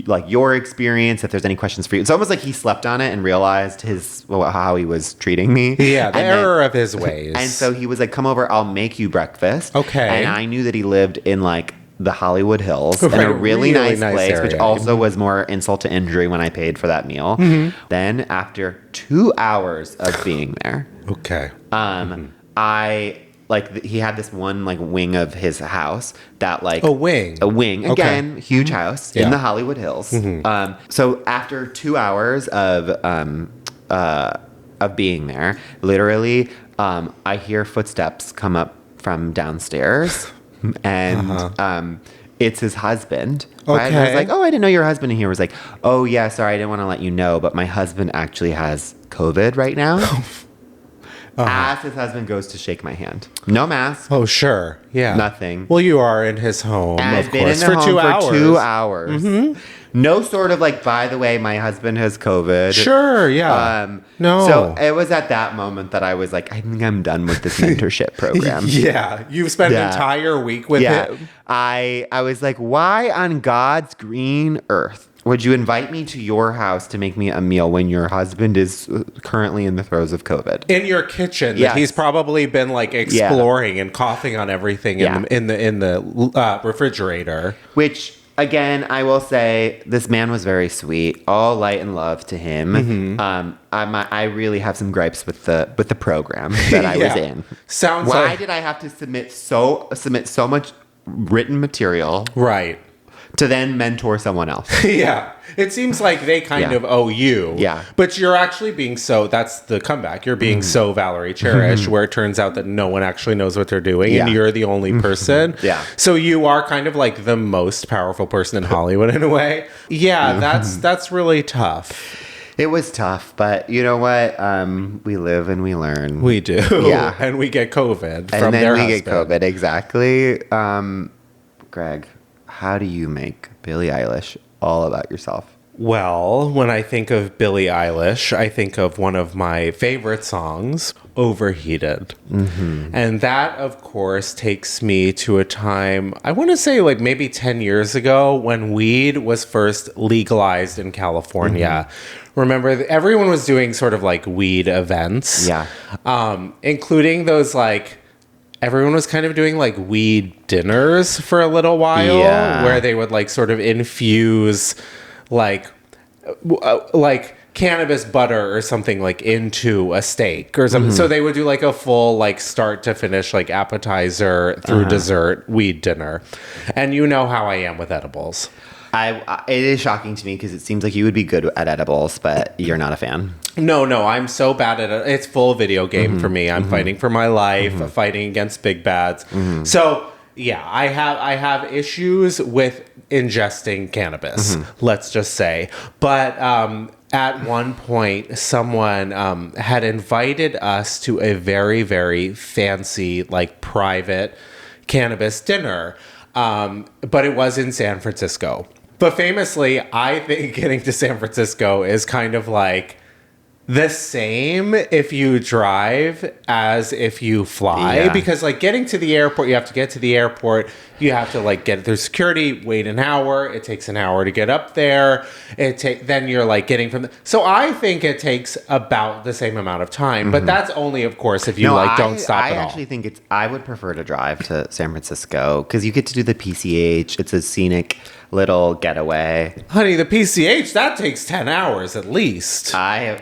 Speaker 1: like your experience. If there's any questions for you. It's almost like he slept on it and realized how he was treating me.
Speaker 2: Yeah, the error of his ways.
Speaker 1: And so he was like, come over. I'll make you breakfast.
Speaker 2: Okay.
Speaker 1: And I knew that he lived in like the Hollywood Hills in a really nice place,
Speaker 2: area.
Speaker 1: which also was more insult to injury when I paid for that meal. Then after 2 hours of being there,
Speaker 2: okay,
Speaker 1: I like he had this one like wing of his house that like
Speaker 2: a wing
Speaker 1: again, huge house in the Hollywood Hills. So after 2 hours of being there, literally, I hear footsteps come up from downstairs. And it's his husband. Right?
Speaker 2: Okay.
Speaker 1: I was like, oh, I didn't know your husband. And he was like, oh, yeah, sorry, I didn't want to let you know, but my husband actually has COVID right now. As his husband goes to shake my hand. No mask.
Speaker 2: Oh, sure. Yeah.
Speaker 1: Nothing.
Speaker 2: Well, you are in his home,
Speaker 1: And
Speaker 2: of
Speaker 1: I've been
Speaker 2: course,
Speaker 1: in the
Speaker 2: for
Speaker 1: home
Speaker 2: 2 hours.
Speaker 1: for 2 hours. No sort of like, by the way, my husband has COVID.
Speaker 2: Sure, yeah. No.
Speaker 1: So it was at that moment that I was like, I think I'm done with this mentorship program.
Speaker 2: Yeah. You've spent an entire week with him.
Speaker 1: I was like, why on God's green earth would you invite me to your house to make me a meal when your husband is currently in the throes of COVID?
Speaker 2: In your kitchen,
Speaker 1: Yes.
Speaker 2: that he's probably been like exploring and coughing on everything in the refrigerator.
Speaker 1: Which, again, I will say, this man was very sweet. All light and love to him. I really have some gripes with the program that I was in.
Speaker 2: Sounds
Speaker 1: Why
Speaker 2: like
Speaker 1: did I have to submit so much written material?
Speaker 2: Right.
Speaker 1: To then mentor someone else.
Speaker 2: Yeah. It seems like they kind of owe you.
Speaker 1: Yeah.
Speaker 2: But you're actually being that's the comeback. You're being so Valerie Cherish, where it turns out that no one actually knows what they're doing and you're the only person.
Speaker 1: Yeah.
Speaker 2: So you are kind of like the most powerful person in Hollywood in a way. Yeah, that's really tough.
Speaker 1: It was tough, but you know what? We live and we learn.
Speaker 2: We do.
Speaker 1: Yeah.
Speaker 2: And we get COVID
Speaker 1: and
Speaker 2: from
Speaker 1: then
Speaker 2: their
Speaker 1: we
Speaker 2: husband.
Speaker 1: get COVID. Exactly. Greg, how do you make Billie Eilish all about yourself?
Speaker 2: Well, when I think of Billie Eilish, I think of one of my favorite songs, Overheated. And that, of course, takes me to a time, I want to say like maybe 10 years ago when weed was first legalized in California. Remember, everyone was doing sort of like weed events.
Speaker 1: Yeah.
Speaker 2: Including those like... Everyone was kind of doing like weed dinners for a little while where they would like sort of infuse like cannabis butter or something like into a steak or something. So they would do like a full like start to finish like appetizer through dessert weed dinner. And you know how I am with edibles.
Speaker 1: It is shocking to me because it seems like you would be good at edibles, but you're not a fan.
Speaker 2: No, I'm so bad at it. It's full video game for me. I'm fighting for my life, fighting against big bads. So yeah, I have issues with ingesting cannabis. Let's just say, but at one point, someone had invited us to a very, very fancy, like private cannabis dinner, but it was in San Francisco. But famously, I think getting to San Francisco is kind of like the same if you drive as if you fly, because like getting to the airport, you have to get to the airport, you have to like get through security, wait an hour, it takes an hour to get up there, then you're like getting from so I think it takes about the same amount of time, but that's only of course if you don't stop at all.
Speaker 1: I actually think I would prefer to drive to San Francisco because you get to do the PCH. It's a scenic little getaway.
Speaker 2: Honey, the PCH, that takes 10 hours at least.
Speaker 1: I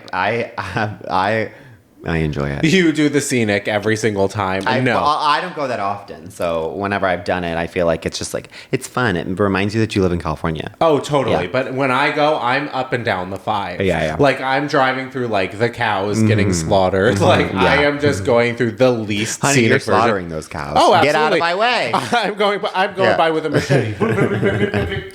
Speaker 1: enjoy it.
Speaker 2: You do the scenic every single time.
Speaker 1: I don't go that often, so whenever I've done it, I feel like it's just like it's fun. It reminds you that you live in California.
Speaker 2: Oh, totally.
Speaker 1: Yeah.
Speaker 2: But when I go, I'm up and down the 5.
Speaker 1: Yeah.
Speaker 2: Like I'm driving through like the cows getting slaughtered. Like I am just going through the least
Speaker 1: Honey,
Speaker 2: scenic
Speaker 1: you're
Speaker 2: version.
Speaker 1: slaughtering those cows.
Speaker 2: Oh, absolutely.
Speaker 1: Get out of my way.
Speaker 2: I'm going by with a machete.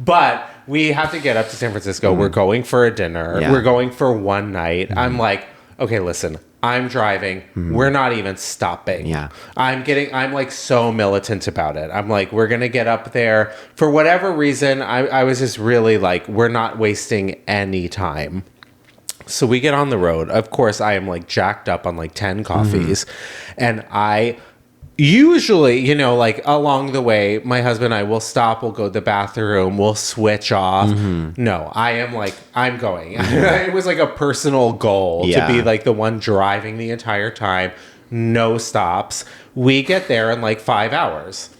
Speaker 2: But we have to get up to San Francisco. We're going for a dinner.
Speaker 1: Yeah.
Speaker 2: We're going for one night. I'm like, okay, listen, I'm driving. We're not even stopping.
Speaker 1: Yeah.
Speaker 2: I'm like so militant about it. I'm like, we're going to get up there. For whatever reason, I was just really like, we're not wasting any time. So we get on the road. Of course, I am like jacked up on like 10 coffees. And I usually, you know, like along the way, my husband and I will stop, we'll go to the bathroom, we'll switch off. No, I am like, I'm going. It was like a personal goal to be like the one driving the entire time, no stops. We get there in like 5 hours.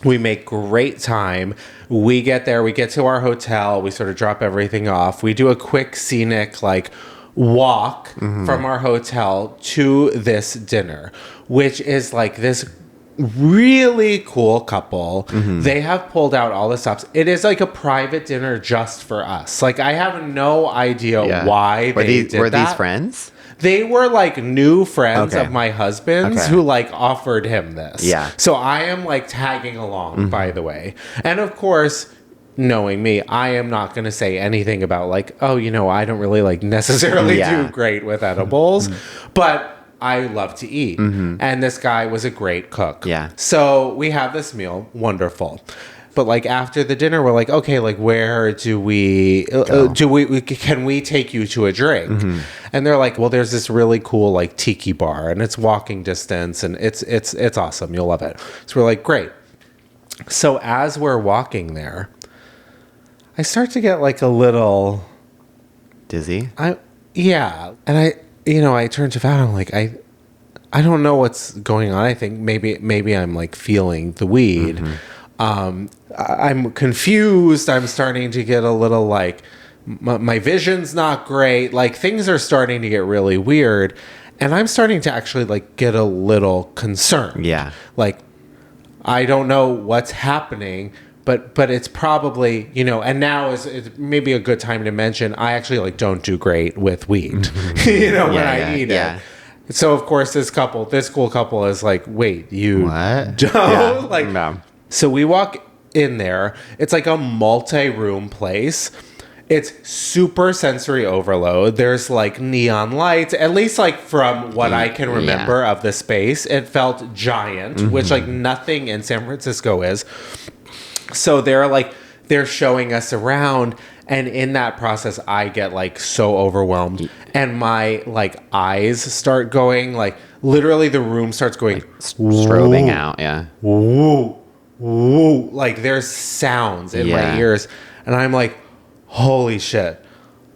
Speaker 2: We make great time. We get there, we get to our hotel, we sort of drop everything off. We do a quick scenic like walk from our hotel to this dinner, which is like this really cool couple. They have pulled out all the stops. It is like a private dinner just for us. Like I have no idea why
Speaker 1: were
Speaker 2: they did
Speaker 1: were
Speaker 2: that.
Speaker 1: these friends?
Speaker 2: They were like new friends of my husband's who like offered him this.
Speaker 1: Yeah.
Speaker 2: So I am like tagging along, by the way. And of course, knowing me, I am not going to say anything about like, oh, you know, I don't really like necessarily do great with edibles, but I love to eat. And this guy was a great cook.
Speaker 1: Yeah.
Speaker 2: So we have this meal. Wonderful. But like after the dinner, we're like, okay, like where do we can we take you to a drink? And they're like, well, there's this really cool like tiki bar and it's walking distance and it's awesome. You'll love it. So we're like, great. So as we're walking there, I start to get like a little
Speaker 1: Dizzy?
Speaker 2: And I turn to Vat. I'm like, I don't know what's going on. I think maybe I'm like feeling the weed. I'm confused. I'm starting to get a little like my vision's not great. Like things are starting to get really weird, and I'm starting to actually like get a little concerned.
Speaker 1: Yeah.
Speaker 2: Like I don't know what's happening. But it's probably, you know, and now is maybe a good time to mention, I actually like don't do great with weed, you know, when I eat it. So of course this cool couple is like, wait, you
Speaker 1: What?
Speaker 2: don't?
Speaker 1: Yeah.
Speaker 2: Like,
Speaker 1: No.
Speaker 2: So we walk in there. It's like a multi-room place. It's super sensory overload. There's like neon lights, at least like from what I can remember of the space. It felt giant, which like nothing in San Francisco is. So they're showing us around, and in that process I get like so overwhelmed and my like eyes start going, like literally the room starts going like,
Speaker 1: strobing out,
Speaker 2: woo, woo, like there's sounds in my ears, and I'm like, holy shit,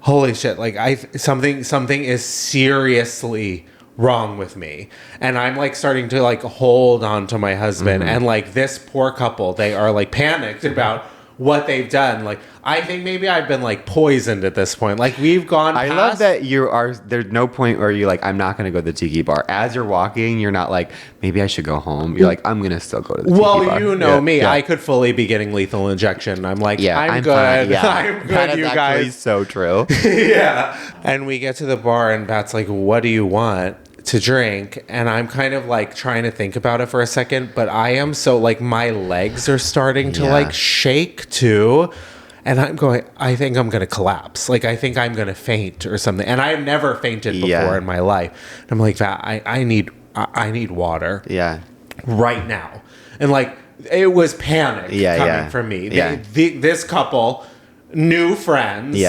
Speaker 2: like something is seriously wrong with me. And I'm like starting to like hold on to my husband, and like this poor couple, they are like panicked about what they've done. Like I think maybe I've been like poisoned at this point. Like we've gone past.
Speaker 1: I love that there's no point where you're like, I'm not going to go to the tiki bar. As you're walking, you're not like, maybe I should go home. You're like, I'm going to still go to the tiki bar.
Speaker 2: Well, you know me. I could fully be getting lethal injection. I'm like, I'm good.
Speaker 1: Fine.
Speaker 2: I'm good,
Speaker 1: that is
Speaker 2: you
Speaker 1: actually
Speaker 2: guys.
Speaker 1: so true.
Speaker 2: And we get to the bar and Pat's like, what do you want to drink? And I'm kind of like trying to think about it for a second, but I am so like my legs are starting to like shake too. And I'm going, I think I'm going to collapse. Like, I think I'm going to faint or something. And I've never fainted before in my life. And I'm like, I need water.
Speaker 1: Yeah.
Speaker 2: Right now. And like, it was panic coming from me. This couple, new friends,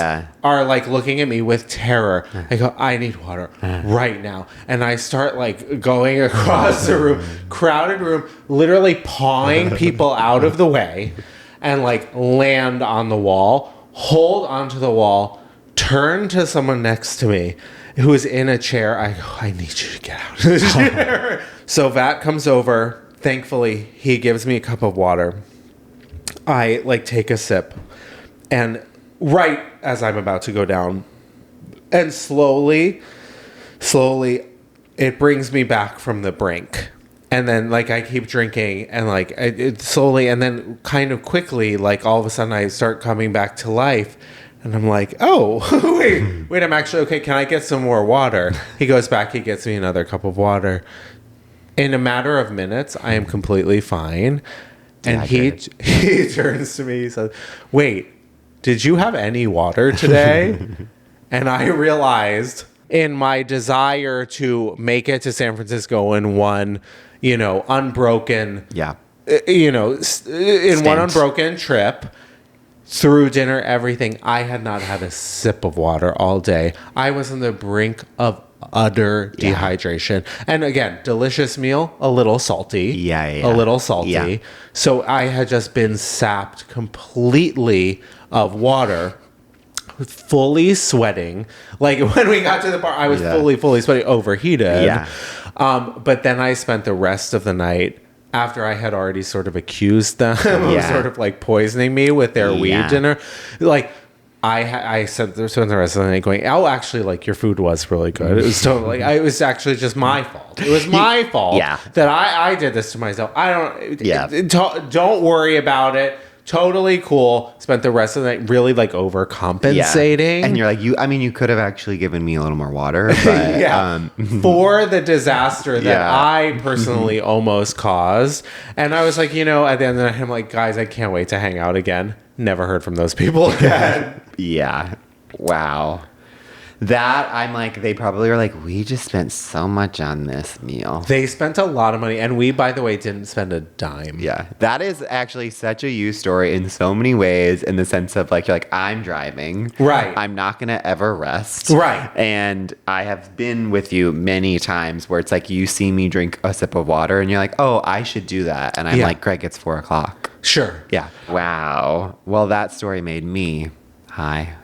Speaker 2: are like looking at me with terror. I go, I need water right now. And I start like going across the room, crowded room, literally pawing people out of the way, and like land on the wall, hold onto the wall, turn to someone next to me who is in a chair. I go, I need you to get out of the chair. So Vat comes over. Thankfully, he gives me a cup of water. I like take a sip, and right as I'm about to go down, and slowly, it brings me back from the brink. And then, like, I keep drinking, and, like, it slowly, and then kind of quickly, like, all of a sudden I start coming back to life. And I'm like, oh, wait, I'm actually okay. Can I get some more water? He goes back, he gets me another cup of water. In a matter of minutes, I am completely fine. And he turns to me, he says, wait, did you have any water today? And I realized in my desire to make it to San Francisco in one, unbroken, one unbroken trip, through dinner, everything, I had not had a sip of water all day. I was on the brink of utter dehydration. And again, delicious meal, a little salty. A little salty. Yeah. So I had just been sapped completely of water. Fully sweating. Like when we got to the bar, I was fully sweating, overheated. Yeah. But then I spent the rest of the night, after I had already sort of accused them of sort of like poisoning me with their weed dinner. Like I spent the rest of the night going, oh, actually, like your food was really good. It was totally, it was actually just my fault. It was my fault that I did this to myself. Don't worry about it. Totally cool. Spent the rest of the night really like overcompensating.
Speaker 1: Yeah. And you're like, you could have actually given me a little more water. But,
Speaker 2: for the disaster that I personally almost caused. And I was like, at the end of the night, I'm like, guys, I can't wait to hang out again. Never heard from those people again.
Speaker 1: Wow. That, I'm like, they probably are like, we just spent so much on this meal.
Speaker 2: They spent a lot of money. And we, by the way, didn't spend a dime.
Speaker 1: Yeah. That is actually such a you story in so many ways, in the sense of like, you're like, I'm driving.
Speaker 2: Right.
Speaker 1: I'm not going to ever rest.
Speaker 2: Right.
Speaker 1: And I have been with you many times where it's like, you see me drink a sip of water and you're like, oh, I should do that. And I'm like, Greg, it's 4:00.
Speaker 2: Sure.
Speaker 1: Yeah. Wow. Well, that story made me high.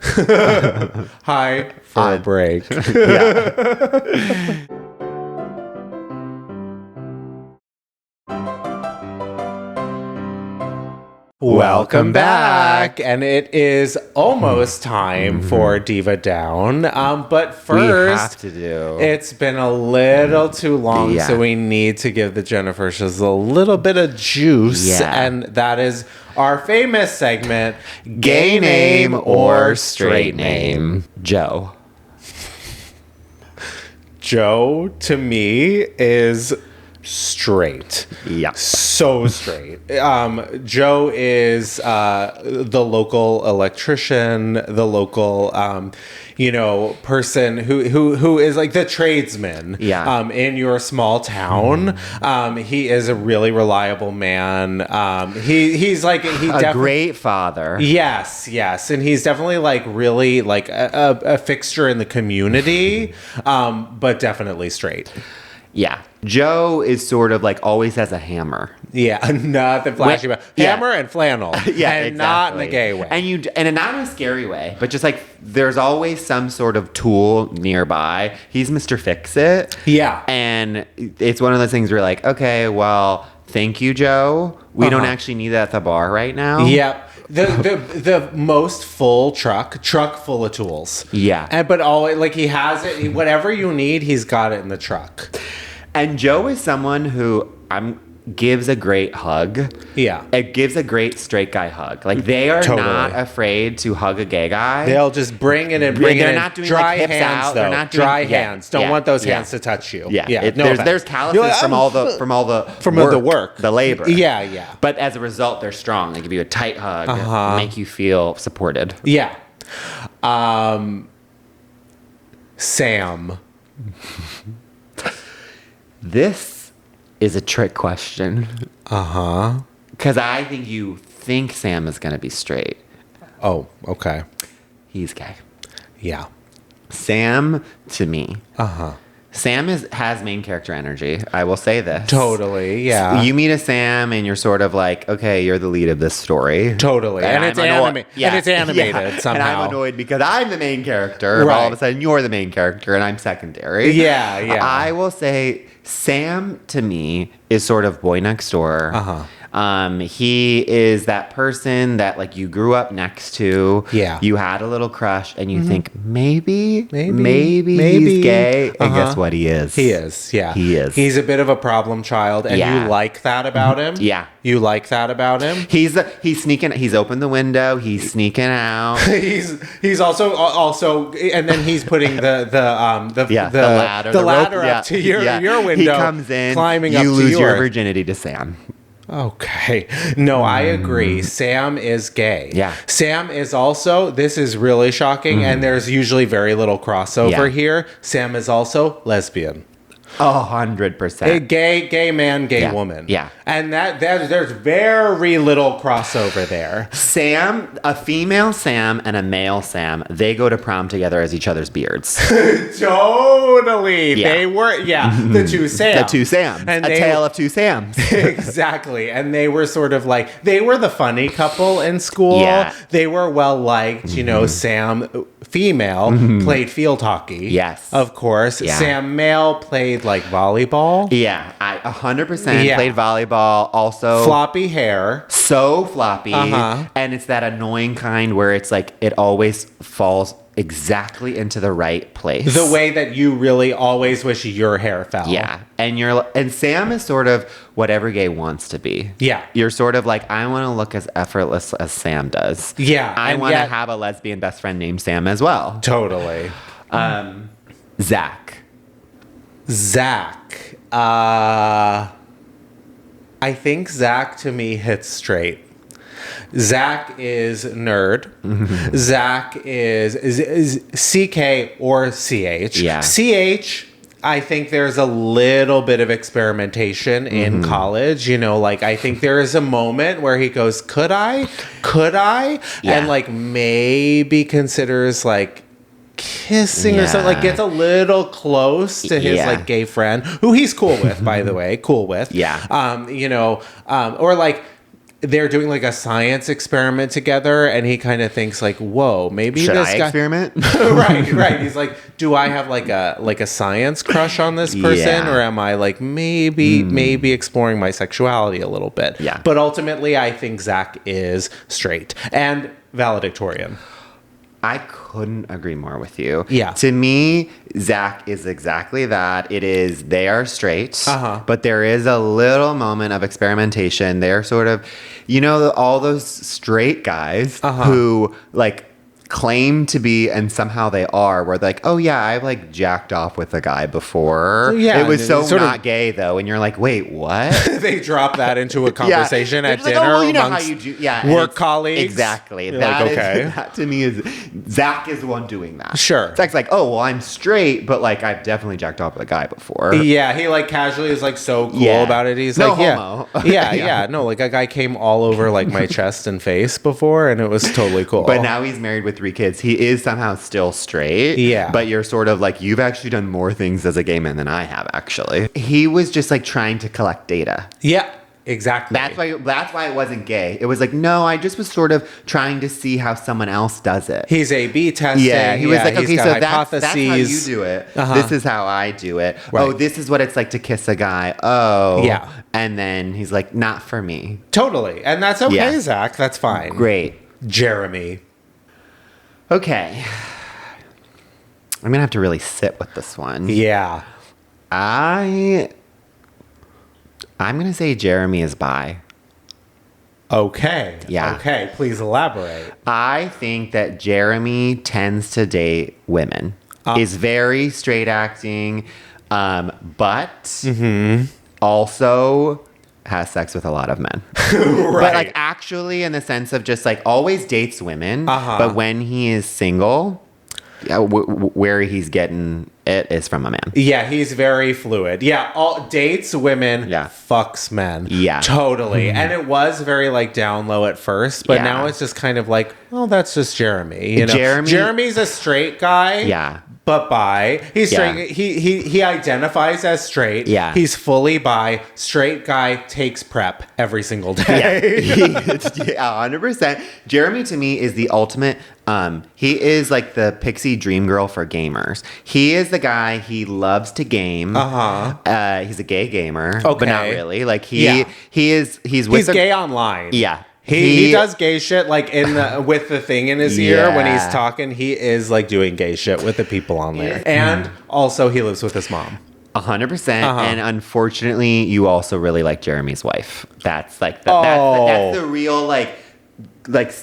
Speaker 2: High for a break. Welcome back. And it is almost time for Diva Down. But first,
Speaker 1: we have to do.
Speaker 2: It's been a little too long, so we need to give the Gennifertias a little bit of juice. And that is our famous segment, Gay Name or Straight Name.
Speaker 1: Joe.
Speaker 2: Joe, to me, is straight.
Speaker 1: Yeah.
Speaker 2: So straight. Joe is the local electrician, the local person who is like the tradesman in your small town. He is a really reliable man. He's like
Speaker 1: a great father.
Speaker 2: Yes, and he's definitely like really like a fixture in the community, but definitely straight.
Speaker 1: Yeah. Joe is sort of like always has a hammer.
Speaker 2: Yeah, nothing flashy about hammer and flannel. And exactly. Not in a gay way.
Speaker 1: And not in a scary way, but just like there's always some sort of tool nearby. He's Mr. Fix-It.
Speaker 2: Yeah.
Speaker 1: And it's one of those things where you're like, okay, well, thank you, Joe. We don't actually need that at the bar right now.
Speaker 2: Yep. The most full truck full of tools.
Speaker 1: Yeah.
Speaker 2: But always like he has it, whatever you need, he's got it in the truck.
Speaker 1: And Joe is someone who gives a great hug.
Speaker 2: Yeah.
Speaker 1: It gives a great straight guy hug. Like they are not afraid to hug a gay guy.
Speaker 2: They'll just bring it in. They're
Speaker 1: not doing
Speaker 2: dry
Speaker 1: like hips
Speaker 2: hands
Speaker 1: out.
Speaker 2: Though.
Speaker 1: They're not doing
Speaker 2: dry hands. Don't want those hands to touch you.
Speaker 1: Yeah. There's calluses from all the work, the labor.
Speaker 2: Yeah.
Speaker 1: But as a result, they're strong. They give you a tight hug, make you feel supported.
Speaker 2: Yeah. Sam.
Speaker 1: This is a trick question. Because I think you think Sam is going to be straight.
Speaker 2: Oh, okay.
Speaker 1: He's gay.
Speaker 2: Yeah.
Speaker 1: Sam, to me. Sam has main character energy. I will say this.
Speaker 2: Totally, yeah.
Speaker 1: You meet a Sam and you're sort of like, okay, you're the lead of this story.
Speaker 2: Totally. And it's animated somehow.
Speaker 1: And I'm annoyed because I'm the main character. Right. All of a sudden, you're the main character and I'm secondary.
Speaker 2: Yeah.
Speaker 1: I will say Sam, to me, is sort of boy next door. He is that person that like you grew up next to.
Speaker 2: Yeah.
Speaker 1: You had a little crush and you think maybe he's gay. And guess what? He is.
Speaker 2: He is. Yeah.
Speaker 1: He is.
Speaker 2: He's a bit of a problem child, and you like that about him.
Speaker 1: Yeah.
Speaker 2: You like that about him.
Speaker 1: He's sneaking. He's opened the window. He's sneaking out.
Speaker 2: he's also, and then he's putting the ladder up to your window.
Speaker 1: He comes in.
Speaker 2: climbing up to yours.
Speaker 1: You lose your virginity to Sam.
Speaker 2: Okay. No, I agree. Sam is gay.
Speaker 1: Yeah.
Speaker 2: Sam is also, this is really shocking, and there's usually very little crossover here. Sam is also lesbian.
Speaker 1: 100%.
Speaker 2: A gay man, gay woman.
Speaker 1: Yeah.
Speaker 2: And there's very little crossover there.
Speaker 1: Sam, a female Sam and a male Sam, they go to prom together as each other's beards.
Speaker 2: Totally.
Speaker 1: Yeah.
Speaker 2: They were, the two Sams.
Speaker 1: The two Sams.
Speaker 2: And
Speaker 1: a tale of two Sams.
Speaker 2: Exactly. And they were sort of like, they were the funny couple in school.
Speaker 1: Yeah.
Speaker 2: They were well liked. You know, Sam, female, played field hockey.
Speaker 1: Yes.
Speaker 2: Of course.
Speaker 1: Yeah.
Speaker 2: Sam, male, played like volleyball.
Speaker 1: Yeah, I 100% played volleyball. Also,
Speaker 2: Floppy hair.
Speaker 1: so floppy,
Speaker 2: Uh-huh.
Speaker 1: and it's that annoying kind where it's like it always falls exactly into the right place.
Speaker 2: The way that you really always wish your hair fell.
Speaker 1: Yeah, and Sam is sort of what every gay wants to be.
Speaker 2: Yeah.
Speaker 1: You're sort of like, I want to look as effortless as Sam does.
Speaker 2: Yeah,
Speaker 1: I
Speaker 2: and
Speaker 1: want to
Speaker 2: yet-
Speaker 1: have a lesbian best friend named Sam as well.
Speaker 2: Totally.
Speaker 1: Zach.
Speaker 2: Zach. I think Zach to me hits straight. Zach is nerd. Zach is CK or CH.
Speaker 1: Yeah.
Speaker 2: CH, I think there's a little bit of experimentation in college. You know, like I think there is a moment where he goes, could I?
Speaker 1: Yeah.
Speaker 2: And like maybe considers like kissing or something, like gets a little close to his like gay friend who he's cool with, by the way, you know, or like they're doing like a science experiment together and he kind of thinks like, whoa, maybe
Speaker 1: Should
Speaker 2: this
Speaker 1: I
Speaker 2: guy
Speaker 1: experiment?
Speaker 2: right he's like, do I have like a science crush on this person, or am I like maybe exploring my sexuality a little bit? But ultimately I think Zach is straight and valedictorian.
Speaker 1: I couldn't agree more with you.
Speaker 2: Yeah.
Speaker 1: To me, Zach is exactly that. They are straight, but there is a little moment of experimentation. They're sort of, you know, all those straight guys who like claim to be, and somehow they are, where they're like, oh yeah, I've like jacked off with a guy before. Yeah, it was so
Speaker 2: sort
Speaker 1: not
Speaker 2: of
Speaker 1: gay though, and you're like, wait, what?
Speaker 2: They drop that into a conversation at
Speaker 1: like,
Speaker 2: dinner
Speaker 1: oh, well, you know how
Speaker 2: amongst
Speaker 1: you do,
Speaker 2: work colleagues.
Speaker 1: Exactly.
Speaker 2: You're like, okay.
Speaker 1: That to me is Zach is the one doing that.
Speaker 2: Sure.
Speaker 1: Zach's like, oh well, I'm straight, but like I've definitely jacked off with a guy before.
Speaker 2: Yeah, he like casually is like so cool about it. He's
Speaker 1: no
Speaker 2: like,
Speaker 1: homo.
Speaker 2: yeah. No, like a guy came all over like my chest and face before, and it was totally cool.
Speaker 1: But now he's married with 3 kids. He is somehow still straight. Yeah. But you're sort of like, you've actually done more things as a gay man than I have, actually. He was just like trying to collect data.
Speaker 2: Yeah. Exactly.
Speaker 1: That's why it wasn't gay. It was like, no, I just was sort of trying to see how someone else does it.
Speaker 2: He's A/B testing.
Speaker 1: Yeah, he was like, okay, so that's how you
Speaker 2: hypotheses.
Speaker 1: do it. This is how I do it. Right. Oh, this is what it's like to kiss a guy. Oh. Yeah. And then he's like, not for me.
Speaker 2: Totally. And that's okay, Zach. That's fine.
Speaker 1: Great.
Speaker 2: Jeremy.
Speaker 1: Okay. I'm going to have to really sit with this one.
Speaker 2: Yeah.
Speaker 1: I'm going to say Jeremy is bi.
Speaker 2: Okay.
Speaker 1: Yeah.
Speaker 2: Okay. Please elaborate.
Speaker 1: I think that Jeremy tends to date women. Is very straight acting, but also has sex with a lot of men. Right. But like actually in the sense of just like always dates women, but when he is single, where he's getting it is from a man.
Speaker 2: Yeah, he's very fluid. Yeah, all dates women, fucks men. Yeah. Totally. And it was very like down low at first, but now it's just kind of like, well, that's just Jeremy. You know? Jeremy's a straight guy. Yeah. But bi. He's straight. He identifies as straight. Yeah. He's fully bi. Straight guy takes PrEP every single day.
Speaker 1: Yeah. 100%. Jeremy to me is the ultimate. He is like the pixie dream girl for gamers. He is the guy, he loves to game. He's a gay gamer, but not really. Like he's
Speaker 2: gay online.
Speaker 1: Yeah.
Speaker 2: He does gay shit like with the thing in his ear when he's talking. He is like doing gay shit with the people on there, and also he lives with his mom.
Speaker 1: 100%. And unfortunately, you also really like Jeremy's wife. That's like that's the real like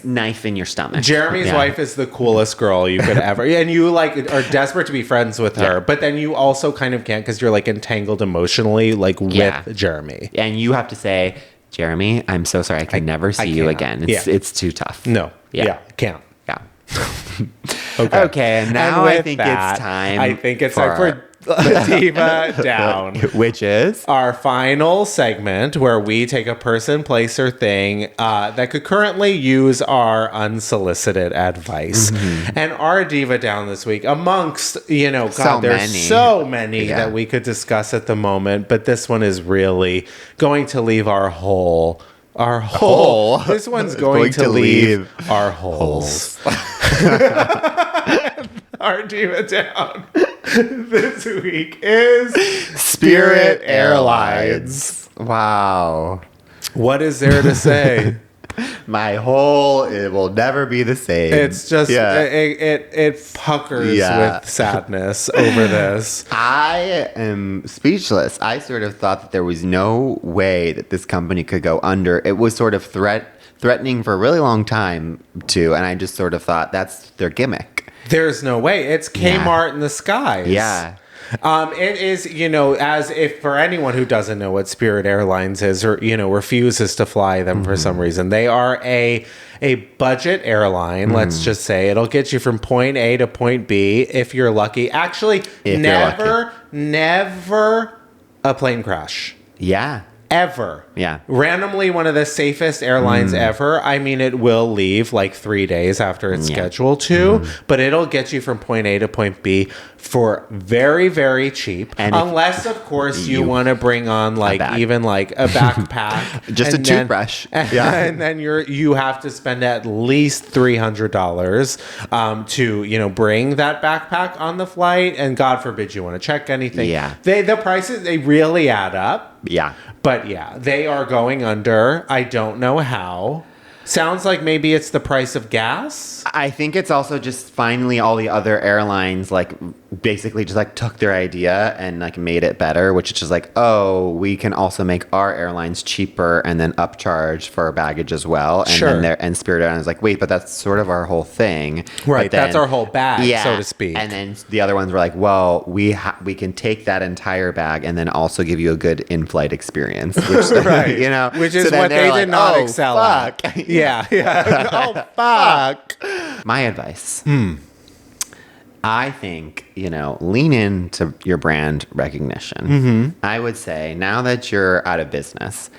Speaker 1: knife in your stomach.
Speaker 2: Jeremy's wife is the coolest girl you could ever, and you like are desperate to be friends with her, but then you also kind of can't because you're like entangled emotionally like with Jeremy,
Speaker 1: and you have to say, Jeremy, I'm so sorry. I can never see you again. It's too tough.
Speaker 2: No. Yeah. Can't.
Speaker 1: Yeah.
Speaker 2: Okay.
Speaker 1: And now I think it's time.
Speaker 2: I think it's time for Diva Down,
Speaker 1: which is
Speaker 2: our final segment where we take a person, place, or thing that could currently use our unsolicited advice. And our Diva Down this week, amongst there's so many that we could discuss at the moment, but this one is really going to leave our whole. This one's going to leave our holes. Our Diva Down this week is Spirit Airlines.
Speaker 1: Wow.
Speaker 2: What is there to say?
Speaker 1: My hole, it will never be the same.
Speaker 2: It's just, it puckers with sadness over this.
Speaker 1: I am speechless. I sort of thought that there was no way that this company could go under. It was sort of threatening for a really long time, too. And I just sort of thought that's their gimmick.
Speaker 2: There's no way. It's Kmart in the skies.
Speaker 1: Yeah.
Speaker 2: It is, as if for anyone who doesn't know what Spirit Airlines is or, refuses to fly them for some reason, they are a budget airline. Let's just say it'll get you from point A to point B if you're lucky. Actually, never a plane crash.
Speaker 1: Yeah.
Speaker 2: Ever.
Speaker 1: Yeah.
Speaker 2: Randomly one of the safest airlines ever. I mean, it will leave like 3 days after it's scheduled to, but it'll get you from point A to point B for very, very cheap. And unless, of course, you want to bring on like even like a backpack.
Speaker 1: Just a toothbrush.
Speaker 2: And then you have to spend at least $300 to, bring that backpack on the flight. And God forbid you want to check anything.
Speaker 1: Yeah.
Speaker 2: The prices, they really add up.
Speaker 1: Yeah.
Speaker 2: But they are going under. I don't know how. Sounds like maybe it's the price of gas.
Speaker 1: I think it's also just finally all the other airlines like basically just like took their idea and like made it better, which is just like, oh, we can also make our airlines cheaper and then upcharge for our baggage as well. And then Spirit Airlines is like, wait, but that's sort of our whole thing.
Speaker 2: Right, that's our whole bag, so to speak.
Speaker 1: And then the other ones were like, well, we can take that entire bag and then also give you a good in-flight experience, which
Speaker 2: right. Which is what they did not excel at. Yeah. Oh, fuck.
Speaker 1: My advice. I think, lean into your brand recognition. I would say now that you're out of business,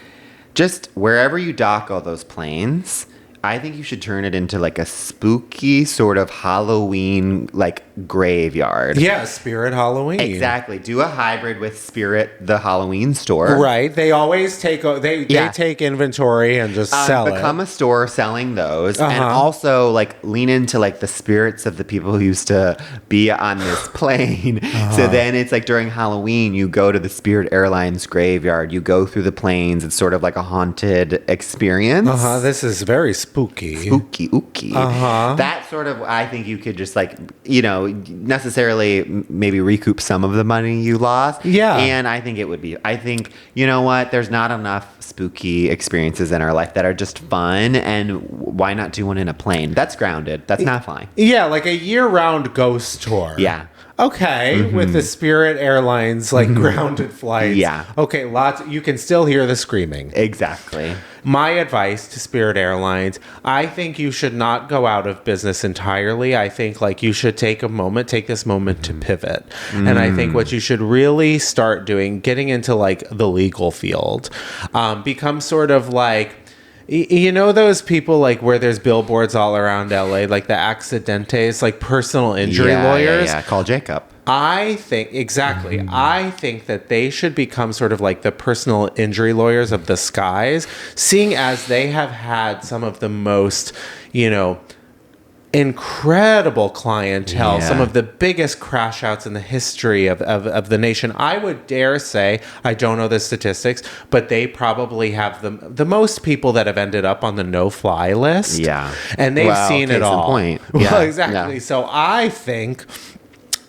Speaker 1: just wherever you dock all those planes, I think you should turn it into like a spooky sort of Halloween like graveyard.
Speaker 2: Yeah, Spirit Halloween.
Speaker 1: Exactly. Do a hybrid with Spirit, the Halloween store.
Speaker 2: Right. They always take they take inventory and just sell it.
Speaker 1: Become a store selling those, and also like lean into like the spirits of the people who used to be on this plane. So then it's like during Halloween, you go to the Spirit Airlines graveyard. You go through the planes. It's sort of like a haunted experience.
Speaker 2: This is very spooky.
Speaker 1: Spooky, ooky. That sort of, I think you could just like, necessarily maybe recoup some of the money you lost.
Speaker 2: Yeah.
Speaker 1: And I think you know what? There's not enough spooky experiences in our life that are just fun. And why not do one in a plane? That's grounded. That's not flying.
Speaker 2: Yeah, like a year-round ghost tour.
Speaker 1: Yeah.
Speaker 2: Okay, with the Spirit Airlines like grounded flights.
Speaker 1: Yeah.
Speaker 2: Okay, you can still hear the screaming.
Speaker 1: Exactly.
Speaker 2: My advice to Spirit Airlines, I think you should not go out of business entirely. I think like you should take this moment to pivot. And I think what you should really start doing, getting into like the legal field, become sort of like, those people like where there's billboards all around LA, like the accidentes, like personal injury lawyers.
Speaker 1: Yeah, call Jacob.
Speaker 2: I think, exactly. I think that they should become sort of like the personal injury lawyers of the skies, seeing as they have had some of the most, incredible clientele, some of the biggest crash outs in the history of the nation. I would dare say, I don't know the statistics, but they probably have the most people that have ended up on the no-fly list.
Speaker 1: Yeah.
Speaker 2: And they've seen it all.
Speaker 1: Point.
Speaker 2: Yeah. Well, exactly. Yeah. So I think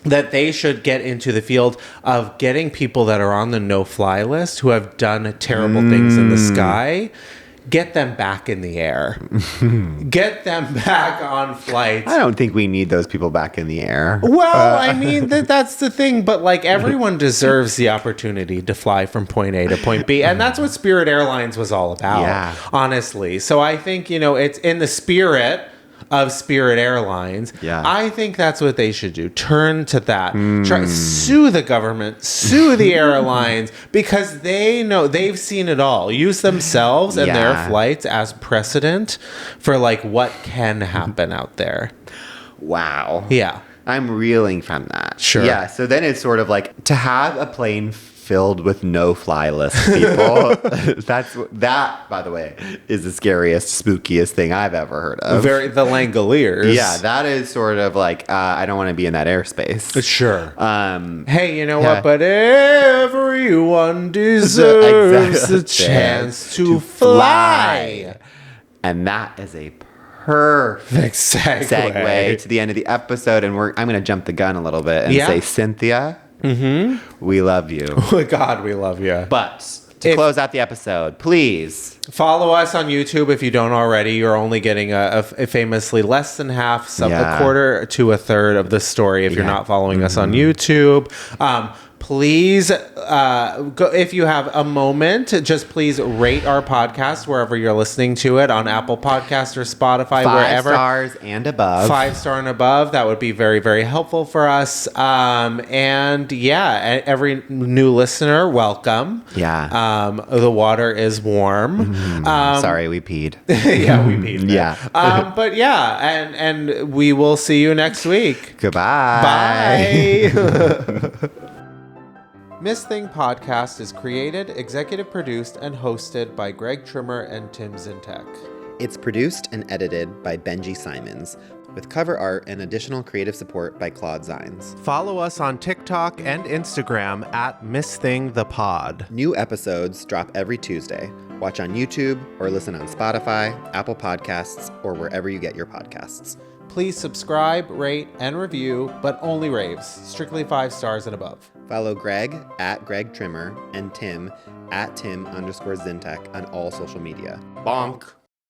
Speaker 2: that they should get into the field of getting people that are on the no-fly list who have done terrible things in the sky, get them back in the air. Get them back on flights.
Speaker 1: I don't think we need those people back in the air.
Speaker 2: Well, I mean, that's the thing. But like everyone deserves the opportunity to fly from point A to point B. And that's what Spirit Airlines was all about, honestly. So I think, it's in the spirit of Spirit Airlines.
Speaker 1: Yeah.
Speaker 2: I think that's what they should do. Turn to that. Sue the government, sue the airlines, because they know, they've seen it all. Use themselves and their flights as precedent for like what can happen out there.
Speaker 1: Wow.
Speaker 2: Yeah.
Speaker 1: I'm reeling from that.
Speaker 2: Sure.
Speaker 1: Yeah. So then it's sort of like to have a plane filled with no fly list people. That, by the way, is the scariest, spookiest thing I've ever heard of.
Speaker 2: The Langoliers.
Speaker 1: Yeah, that is sort of like I don't want to be in that airspace.
Speaker 2: Sure. Hey, you know what? But everyone deserves a chance to fly.
Speaker 1: And that is a perfect segue to the end of the episode. And I'm going to jump the gun a little bit and say, Cynthia, we love you.
Speaker 2: Oh, God, we love you.
Speaker 1: But to close out the episode, please
Speaker 2: follow us on YouTube if you don't already. You're only getting a famously less than half, a quarter to a third of the story if you're not following us on YouTube. Please, go, if you have a moment, just please rate our podcast wherever you're listening to it, on Apple Podcasts or Spotify, wherever.
Speaker 1: 5 stars and above.
Speaker 2: 5-star and above. That would be very, very helpful for us. And yeah, every new listener, welcome.
Speaker 1: Yeah.
Speaker 2: The water is warm.
Speaker 1: Sorry, we peed.
Speaker 2: Yeah, we peed.
Speaker 1: Yeah.
Speaker 2: But yeah, and we will see you next week.
Speaker 1: Goodbye.
Speaker 2: Bye. Miss Thing Podcast is created, executive produced, and hosted by Greg Trimmer and Tim Zintek.
Speaker 1: It's produced and edited by Benji Simons, with cover art and additional creative support by Claude Zines.
Speaker 2: Follow us on TikTok and Instagram at Miss Thing the Pod.
Speaker 1: New episodes drop every Tuesday. Watch on YouTube or listen on Spotify, Apple Podcasts, or wherever you get your podcasts.
Speaker 2: Please subscribe, rate, and review, but only raves. Strictly 5 stars and above.
Speaker 1: Follow Greg at Greg Trimmer and Tim at Tim_Zintek on all social media. BONK.